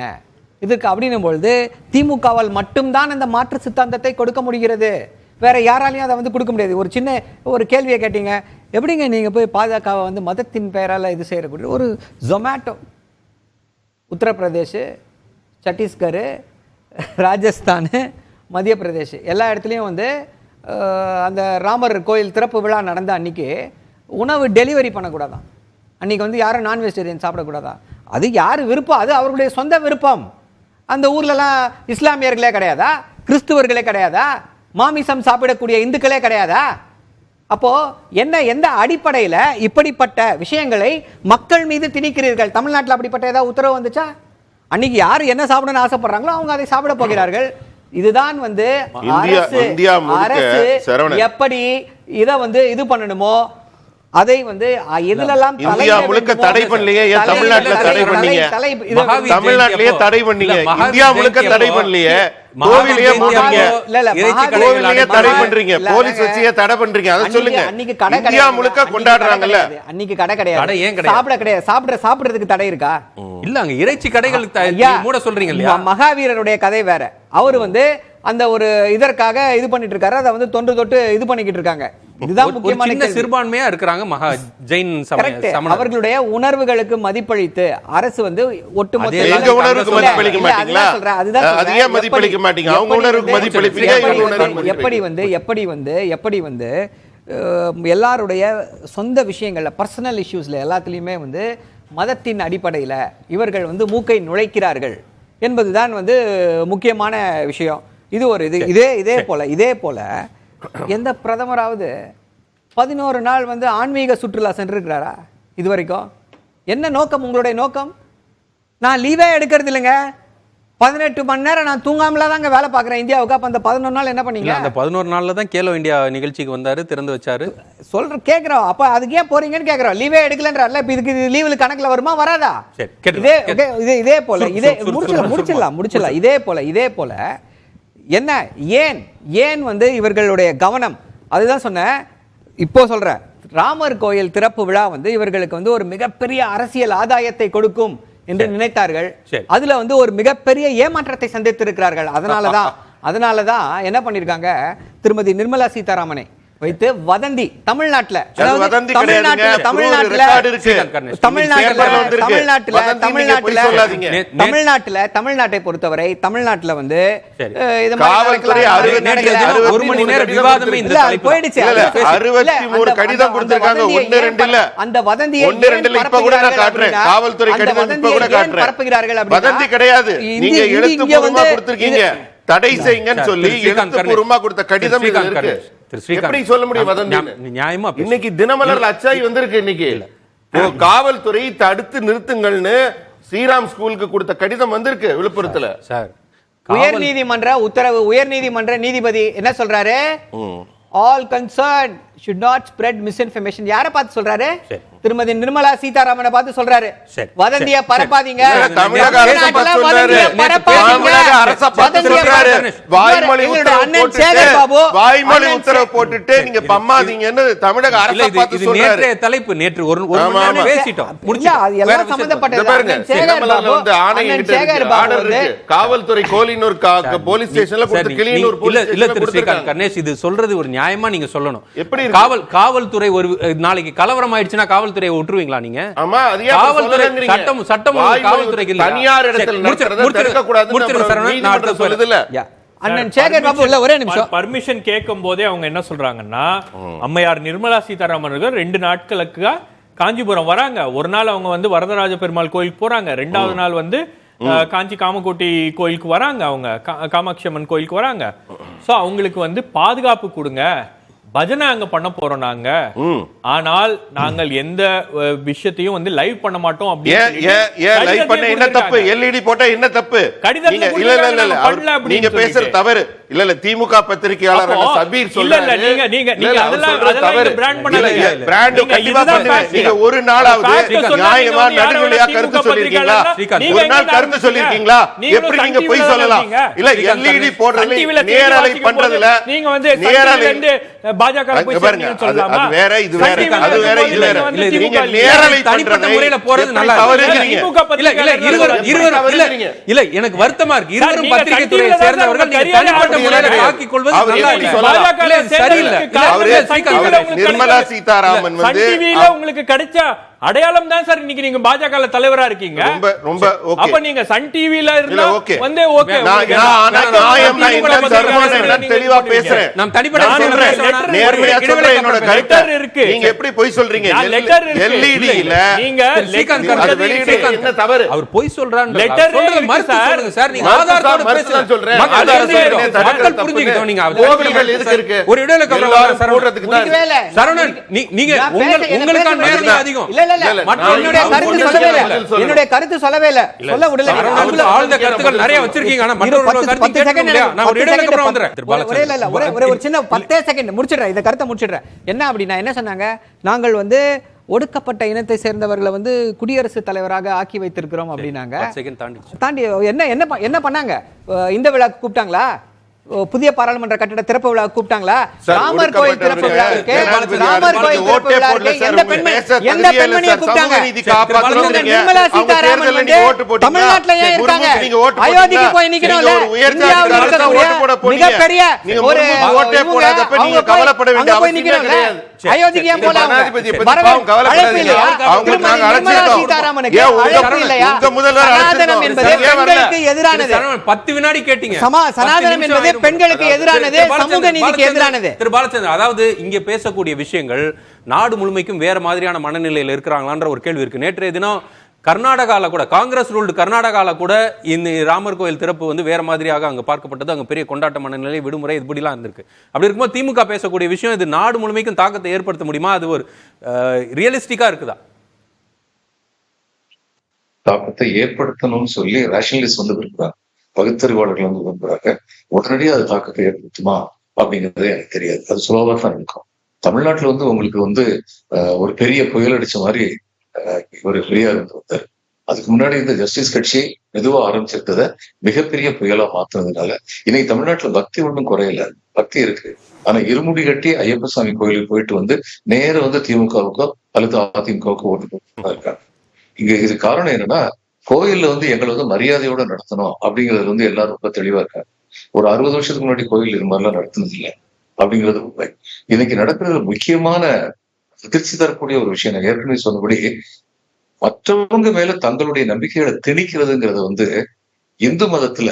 இதுக்கு அப்படின்னும் பொழுது திமுகவால் மட்டும்தான் அந்த மாற்று சித்தாந்தத்தை கொடுக்க முடிகிறது. வேற யாராலையும் அதை வந்து கொடுக்க முடியாது. ஒரு சின்ன ஒரு கேள்வியை கேட்டீங்க, எப்படிங்க நீங்க போய் பாஜகவை வந்து மதத்தின் பெயரால் இது செய்யக்கூடிய ஒரு ஜொமேட்டோ உத்தரப்பிரதேஷ், சத்தீஸ்கர், ராஜஸ்தான், மத்திய பிரதேஷ் எல்லா இடத்துலையும் வந்து அந்த ராமர் கோயில் திறப்பு விழா நடந்த அன்னைக்கு உணவு டெலிவரி பண்ணக்கூடாதான். அன்றைக்கி வந்து யாரும் நான் வெஜிடேரியன் சாப்பிடக்கூடாதா? அது யார் விருப்பம், அது அவர்களுடைய சொந்த விருப்பம். அந்த ஊர்லலாம் இஸ்லாமியர்களே கிடையாதா? கிறிஸ்துவர்களே கிடையாதா? மாமிசம் சாப்பிடக்கூடிய இந்துக்களே கிடையாதா? அப்போது எந்த அடிப்படையில் இப்படிப்பட்ட விஷயங்களை மக்கள் மீது திணிக்கிறீர்கள்? தமிழ்நாட்டில் அப்படிப்பட்ட ஏதாவது உத்தரவு வந்துச்சா? அன்னைக்கு யார் என்ன சாப்பிடணும்னு ஆசைப்படுறாங்களோ அவங்க அதை சாப்பிட போகிறார்கள். இதுதான் வந்து அரசு எப்படி இதை வந்து இது பண்ணணுமோ அதை வந்து எதுலெல்லாம் இந்தியா முழுக்க தடை பண்ணலையே. ஏன் தமிழ்நாட்டுல தடை பண்ணீங்க? தமிழ்நாட்டிலேயே தடை பண்ணீங்க, இந்தியா முழுக்க தடை பண்ணலையே. கோவிலையே மூடுறீங்க, கோவிலையே தடை பண்றீங்க, போலீஸ் வச்சியே தடை பண்றீங்க. அதை சொல்லுங்க. இந்தியா முழுக்க கொண்டாடுறாங்கல்ல. அன்னைக்கு கடை கிடையாது, சாப்பிட கிடையாது. சாப்பிடுறதுக்கு தடை இருக்கா? இல்ல, அங்க இறைச்சி கடைகள் மூட சொல்றீங்க இல்லையா? மகாவீரருடைய கதை வேற. அவர் வந்து அந்த ஒரு இதற்காக இது பண்ணிட்டு இருக்காரு. அதை வந்து தொட்டு இது பண்ணிக்கிட்டு இருக்காங்க. இதுதான் முக்கியமான சிறுபான்மையா இருக்கிறாங்க மகா ஜெயின் சமயம். அவர்களுடைய உணர்வுகளுக்கு மதிப்பளித்து அரசு வந்து ஒட்டுமொத்த எப்படி வந்து எல்லாருடைய சொந்த விஷயங்கள்ல பர்சனல் இஷ்யூஸ்ல எல்லாத்துலயுமே வந்து மதத்தின் அடிப்படையில் இவர்கள் வந்து மூக்கை நுழைக்கிறார்கள் என்பதுதான் வந்து முக்கியமான விஷயம். இது ஒரு இதே போல எந்த பிரதமராவது 11 நாள் வந்து ஆன்மீக சுற்றுலா சென்றிருக்கிறாரா இது வரைக்கும்? என்ன நோக்கம்? உங்களுடைய நோக்கம்? நான் லீவே எடுக்கிறது இல்லைங்க, 18 மணி நேரம் நான் தூங்காமல தாங்க வேலை பார்க்குறேன் இந்தியாவுக்கு. அப்போ அந்த 11 நாள் என்ன பண்ணீங்க? அந்த 11 நாளில் தான் கேலோ இந்தியா நிகழ்ச்சிக்கு வந்தாரு, திறந்து வச்சாரு. கேட்குறோம். அப்போ அதுக்கு ஏன் போறீங்கன்னு கேட்குறோம். லீவே எடுக்கலன்றல. இப்போ இதுக்கு லீவில் கணக்கில் வருமா வராதா? இதே போல முடிச்சிடலாம். இதே போல என்ன ஏன் வந்து இவர்களுடைய கவனம், அதுதான் சொன்னேன். இப்போ சொல்றேன், ராமர் கோயில் திறப்பு விழா வந்து இவர்களுக்கு வந்து ஒரு மிகப்பெரிய அரசியல் ஆதாயத்தை கொடுக்கும் என்று நினைத்தார்கள். அதுல வந்து ஒரு மிகப்பெரிய ஏமாற்றத்தை சந்தித்திருக்கிறார்கள். அதனாலதான் என்ன பண்ணிருக்காங்க, திருமதி நிர்மலா சீதாராமனை வைத்து வதந்தி தமிழ்நாட்டுல தமிழ்நாட்டை பொறுத்தவரை தமிழ்நாட்டுல வந்து போயிடுச்சு. அந்த வதந்தியை பரப்புகிறார்கள். தடை செய்யுங்கன்னு சொல்லி திரு ஸ்ரீகாந்த் எழுத்துப்பூர்வமா கொடுத்த கடிதம் இதுல இருக்கு. எப்படி சொல்ல முடியும் வதந்தி? நியாயமா இன்னைக்கு தினமலர்ல அச்சாய் வந்திருக்கு. இன்னைக்கு காவல்துறை தடுத்து நிறுத்துங்கள்னு ஸ்ரீராம் ஸ்கூலுக்கு கொடுத்த கடிதம் வந்திருக்கு விழுப்புரத்துல. சார், உயர்நீதிமன்ற உத்தரவு, உயர்நீதிமன்ற நீதிபதி என்ன சொல்றாரு? All concern should not spread misinformation. யாரை பார்த்து சொல்றாரு? திருமதி நிர்மலா சீதாராமனை பார்த்து சொல்றாரு. வதந்திய பரப்பாதீங்க. தமிழக அரசை பார்த்து சொல்றாரு. தமிழக அரசை பார்த்து சொல்றாரு. வாய்மொழி உத்தரவு போட்டுட்டு நீங்க பம்மாதீங்கன்னு தமிழக அரசை பார்த்து சொல்றாரு. நேற்றைய தலைப்பு நேற்று ஒரு மணி பேசிட்டோம். எல்லாம் சம்பந்தப்பட்டது. காவல்துறை கோலினூர் போலீஸ் ஸ்டேஷன்ல கொடுத்து கிளியனூர் போலீஸ் ஸ்டேஷன்ல கணேஷ், இது சொல்றது ஒரு நியாயமா நீங்க சொல்லணும். எப்படி காவல்துறை ஒரு நாளைக்கு கலவரம் ஆயிடுச்சுன்னா காவல்துறையை விட்டுருவீங்களா நீங்க? ஆமா, அது காவல்துறை சட்டம் காவல்துறைக்கு தனியார் இடத்துல நடக்கிறத தடுக்க கூடாதுன்னு சொல்லுதுல. அண்ணன் சேகர் பாபு இல்ல, ஒரே நிமிஷம். பர்மிஷன் கேட்கும் போதே அவங்க என்ன சொல்றாங்கன்னா, அம்மையார் நிர்மலா சீதாராமன் 2 நாட்களுக்கு காஞ்சிபுரம் வராங்க. ஒரு நாள் அவங்க வந்து வரதராஜ பெருமாள் கோயிலுக்கு போறாங்க, 2வது நாள் வந்து காஞ்சி காமகோட்டி கோயிலுக்கு வராங்க, அவங்க காமாட்சி அம்மன் கோயிலுக்கு வராங்க. சோ அவங்களுக்கு வந்து பாதுகாப்பு கொடுங்க, பஜனை அங்க பண்ண போறோம் நாங்க, ஆனால் நாங்கள் எந்த விஷயத்தையும் வந்து லைவ் பண்ண மாட்டோம். என்ன தப்பு? எல்இடி போட்டா என்ன தப்பு? நீங்க பேசுற தவறு இல்ல இல்ல. திமுக பத்திரிகையாளர் சபீர் சொல்றாரு. நீங்க ஒரு நாளாவது நியாயமா நடுநிலையா கருத்து சொல்லிருக்கீங்களா? ஒரு நாள் கருத்து சொல்லிருக்கீங்களா? எப்படி நீங்க பொய் சொல்லலாம்? இல்ல எல்இடி போடுறதுல நேரலை பண்றதுல நீங்க வந்து பாஜக வேற, இது வேற, அது வேற, இது வேற. நீங்க நேரலை பண்றத முறையில போறது நல்லா இல்ல. எனக்கு வருத்தமா இருக்கு. இருவரும் பத்திரிகை துறையை சேர்ந்தவர்கள் நீங்க தனிப்பட்ட முறையில தாக்கிக் கொள்வது சரியில்லை. நிர்மலா சீதாராமன் வந்து உங்களுக்கு கிடைச்ச அடையாளம் தான் சார் இன்னைக்கு நீங்க பாஜக தலைவரா இருக்கீங்க. ரொம்ப ஓகே. அப்ப நீங்க சன் டிவில இருந்தா வந்து ஓகே. நான் தெளிவா பேசுறேன். நான் தனிப்பட்ட நேர்மையா சொல்றேன். என்னோட கருத்து இருக்கு. நீங்க எப்படி பொய் சொல்றீங்க? எல்இடில நீங்க என்ன தவறு? அவர் பொய் சொல்றான்னு லெட்டர் மறுத்து சொல்லுங்க சார். நீங்க ஆதாரத்தோட பேசுங்க சொல்றேன். மக்கள் புரிஞ்சுக்கிட்டோம். நீங்க கோவில்கள் எதுக்கு இருக்கு? ஒரு இடையில போடுறதுக்கு தான் சரவணன். நீங்க உங்களுக்கான நேரம் அதிகம். என்னுடைய கருத்து சொல்லவே இல்ல. சொல்ல விடல. ஆழ்ந்த கருத்துக்கள் நிறைய வச்சிருக்கீங்க. ஆனா மற்றவர்களோட கருத்து கேட்க முடியாது. நான் ஒரு இடையில அப்புறம் வந்துறேன். ஒரு சின்ன 10 செகண்ட் முடிச்சிடுறேன். இந்த கருத்தை முடிச்சிடுறேன். என்ன அப்படின்னா என்ன சொன்னாங்க? நாங்கள் வந்து ஒடுக்கப்பட்ட இனத்தை சேர்ந்தவர்களை வந்து குடியரசுத் தலைவராக ஆக்கி வைத்திருக்கிறோம் அப்படின்னாங்க. தாண்டி என்ன பண்ணாங்க? இந்த விழாக்கு கூப்பிட்டாங்களா? புதிய பாராளுமன்ற கட்டட திறப்பு விழா கூப்பிட்டாங்களா? ராமர் கோயில் திறப்பு விழாவுக்கு எந்த பெண்மணியை கூப்பிட்டாங்க? நிர்மலா சீதாராமன் வந்து தமிழ்நாட்டுல ஏன் இருக்காங்க? அயோத்திக்கு போய் நிக்கணும்ல. இந்தியாவில் இருக்கக்கூடிய மிகப்பெரிய ஒரு அங்க போய் நிக்கணும்ல. அயோத்திக்கு ஏன் போல? அழைப்பு இல்லையா? நிர்மலா சீதாராமனுக்கு அழைப்பு இல்லையா? சனாதனம் என்பது பெண்களுக்கு எதிரானது. 10 வினாடி கேட்டீங்க. சனாதனம் என்பது பெண்களுக்கு எதிரானது, சமூக நீதிக்கு எதிரானது. திரு பாலச்சந்திரன், அதாவது இங்க பேசக்கூடிய விஷயங்கள் நாடு முழுமைக்கும் வேற மாதிரியான மனநிலையில் இருக்கிறாங்களான்ற ஒரு கேள்வி இருக்கு. நேற்றைய தினம் கர்நாடகால கூட காங்கிரஸ் ரூல்டு கர்நாடகால கூட இந்த ராமர் கோயில் திறப்பு வந்து வேற மாதிரியாக அங்க பார்க்கப்பட்டது. அங்க பெரிய கொண்டாட்ட மனநிலை, விடுமுறை, இப்படிலாம் இருந்திருக்கு. அப்படி இருக்கும்போது திமுக பேசக்கூடிய விஷயம் இது நாடு முழுமைக்கும் தாக்கத்தை ஏற்படுத்த முடியுமா? அது ஒரு ரியலிஸ்டிக்கா இருக்குதா? தாக்கத்தை ஏற்படுத்தணும்னு சொல்லி ரேஷனலிஸ்ட் வந்து விரும்புறாங்க, பகுத்தறிவாளர்கள் வந்து விரும்புறாங்க. உடனடியாக அது தாக்கத்தை ஏற்படுத்துமா அப்படிங்கிறது எனக்கு தெரியாது. அது சுலபமா தான் இருக்கும். தமிழ்நாட்டுல வந்து உங்களுக்கு வந்து ஒரு பெரிய புயல் அடிச்ச மாதிரி ஒரு பெரியார் வந்து வந்தார். அதுக்கு முன்னாடி இந்த ஜஸ்டிஸ் கட்சி மெதுவா ஆரம்பிச்சிருந்ததை மிகப்பெரிய புயலா மாத்துறதுனால இன்னைக்கு தமிழ்நாட்டுல பக்தி ஒன்றும் குறையல, பக்தி இருக்கு. ஆனா இருமுடி கட்டி ஐயப்பசாமி கோயிலுக்கு போயிட்டு வந்து நேரம் வந்து திமுகவுக்கோ அல்லது அதிமுகவுக்கோ ஓட்டு போட்டு இருக்காங்க. இங்க இது காரணம் என்னன்னா, கோயில்ல வந்து எங்களை வந்து மரியாதையோட நடத்தணும் அப்படிங்கிறது வந்து எல்லாரும் ரொம்ப தெளிவா இருக்காங்க. ஒரு 60 வருஷத்துக்கு முன்னாடி கோயில் இது மாதிரிலாம் நடத்துனது இல்லை அப்படிங்கிறது உண்மை. இன்னைக்கு நடக்கிறது முக்கியமான அதிர்ச்சி தரக்கூடிய ஒரு விஷயம். நான் ஏற்கனவே சொன்னபடி மற்றவங்க மேல தங்களுடைய நம்பிக்கைகளை திணிக்கிறதுங்கிறத வந்து இந்து மதத்துல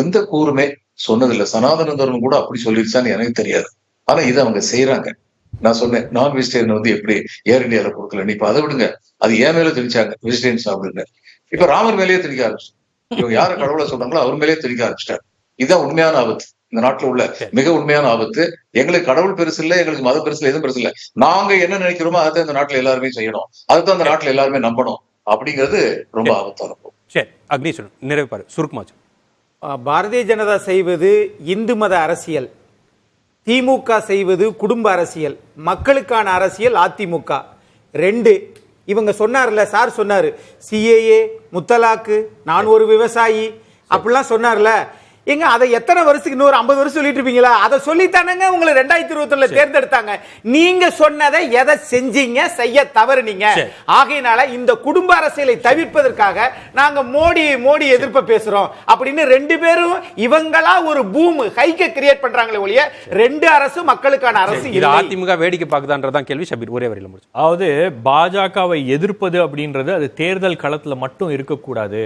எந்த கூறுமே சொன்னதில்லை. சனாதன தர்மம் கூட அப்படி சொல்லிருச்சான்னு எனக்கு தெரியாது. ஆனா இதை அவங்க செய்யறாங்க. நான் சொன்னேன், நான் வெஜிடேரியன் வந்து எப்படி ஏர் இண்டியால கொடுக்கல, இப்ப அதை விடுங்க, அது ஏன் மேல திணிச்சாங்க, வெஜிடேரியன் சாப்பிடுங்க. இப்ப ராமர் மேலேயே திணிக்க ஆரம்பிச்சு, இவங்க யார கடவுளை சொல்றாங்களோ அவர் மேலேயே திணிக்க ஆரம்பிச்சிட்டாரு. இதுதான் உண்மையான ஆபத்து. இந்த நாட்டுல உள்ள மிக உண்மையான ஆபத்து. எங்களுக்கு கடவுள் பெருசு இல்லை, எங்களுக்கு மதம் பெருசு இல்லை, எதுவும் பெருசு இல்லை. நாங்க என்ன நினைக்கிறோமோ அதை இந்த நாட்டுல எல்லாருமே செய்யணும், அதுதான் இந்த நாட்டுல எல்லாருமே நம்பணும் அப்படிங்கிறது ரொம்ப ஆபத்தான போகும். சரி அக்னீஸ்வரன் நிறைவு சுருக்குமா. பாரதிய ஜனதா செய்வது இந்து மத அரசியல், திமுக செய்வது குடும்ப அரசியல், மக்களுக்கான அரசியல் அதிமுக. ரெண்டு இவங்க சொன்னார்ல, சார் சொன்னாரு சிஏஏ, முத்தலாக்கு, நான் ஒரு விவசாயி அப்படிலாம் சொன்னார்ல. எங்க அதை எத்தனை வருஷத்துக்கு இன்னொரு 50 வருஷம் சொல்லிட்டு இருப்பீங்களா? அதை சொல்லித்தானங்க உங்களை 2021 தேர்ந்தெடுத்தாங்க. நீங்க சொன்னதை எதை செஞ்சீங்க? செய்ய தவறுனீங்க. ஆகையினால இந்த குடும்ப அரசியலை தவிர்ப்பதற்காக நாங்க மோடி எதிர்ப்ப பேசுறோம் அப்படின்னு ரெண்டு பேரும் இவங்களா ஒரு பூம் ஹைக்க கிரியேட் பண்றாங்களே ஒழிய ரெண்டு அரசு மக்களுக்கான அரசு இது அதிமுக வேடிக்கை பார்க்குதான்றதான் கேள்வி. ஷபீர் ஒரே வரையில முடிச்சு. அதாவது பாஜகவை எதிர்ப்பது அப்படின்றது அது தேர்தல் களத்துல மட்டும் இருக்கக்கூடாது.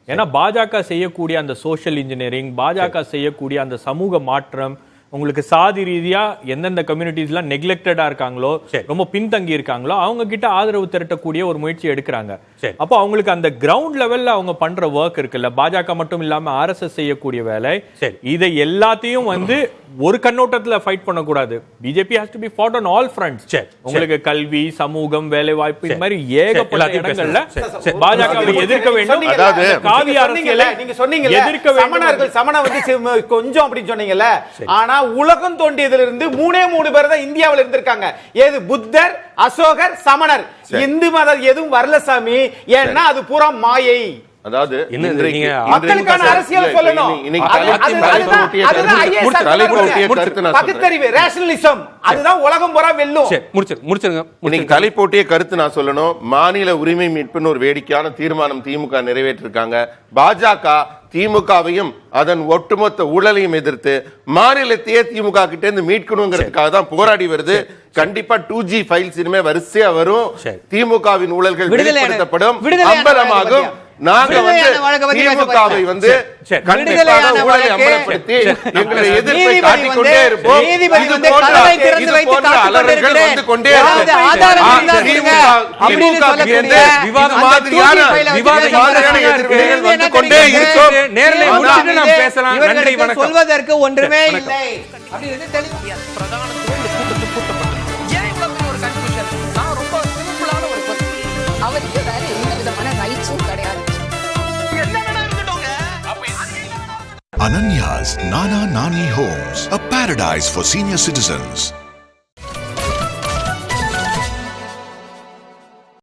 ஏன்னா பாஜக செய்யக்கூடிய அந்த சோஷியல் இன்ஜினியரிங், பாஜக செய்யக்கூடிய அந்த சமூக மாற்றம், உங்களுக்கு சாதி ரீதியா எந்தெந்த கம்யூனிட்டிஸ்லாம் நெக்லெக்டடா இருக்காங்களோ, ரொம்ப பின்தங்கி இருக்காங்களோ அவங்க கிட்ட ஆதரவு திரட்டக்கூடிய ஒரு முயற்சி எடுக்கிறாங்க. அப்போ அவங்களுக்கு அந்த கிரவுண்ட் லெவல்ல அவங்க பண்ற ஒர்க் இருக்குல்ல, பாஜக மட்டும் இல்லாம RSS செய்யக்கூடிய வேலை, இதை எல்லாத்தையும் ஒரு கண்ணோட்டத்துல ஃபைட் பண்ணக்கூடாது. BJP has to be fought on all fronts. உங்களுக்கு கல்வி, சமூகம், வேலை வாய்ப்பு, இந்த மாதிரி ஏகப்பட்ட இடங்கள்ல பாஜகவை எதிர்க்க வேண்டும். காவி அரசியலை நீங்க சொன்னீங்கல்ல, எதிர்க்க வேண்டும். சமண கொஞ்சம் அப்படின்னு சொன்னீங்கல்ல, ஆனா உலகம் தோன்றியதிலிருந்து 3 பேர் தான் இந்தியாவில் இருந்திருக்காங்க. ஏது? புத்தர், அசோகர், சமணர். இந்து மதம் எதுவும் வரல சாமி. ஏன்னா அது பூரா மாயை. அதாவது மக்களுக்கான அரசியல் சொல்லணும். பகுத்தறிவு, ரேஷனலிசம், அதுதான் உலகம் பூரா வெல்லும். முடிச்சிருங்க. இன்னைக்கு தலைப்போட்டிய கருத்து நான் சொல்லணும். மாநில உரிமை மீட்புன்னு ஒரு வேடிக்கையான தீர்மானம் திமுக நிறைவேற்றிருக்காங்க. பாஜக திமுகவையும் அதன் ஒட்டுமொத்த ஊழலையும் எதிர்த்து மாநிலத்தையே திமுக கிட்ட இருந்து மீட்கணுங்கிறதுக்காக தான் போராடி வருது. கண்டிப்பா 2G ஃபைல்ஸ் இனிமே வரிசையா வரும். திமுகவின் ஊழல்கள் வெளிப்படுத்தப்படும், அம்பலமாகும். நாங்க திமுகவை கண்டிப்பாக ஊழலை அமலப்படுத்தி எங்களை எதிர்ப்பை காட்டிக் கொண்டே இருப்போம். இது போன்ற அலறல்கள் வந்து கொண்டே சொல்வதற்கு ஒன்றுமே இல்லை. அவருக்கு வேற எந்த விதமான ரைட்ஸும் கிடையாது. Ananya's Nana Nani Homes, a paradise for senior citizens.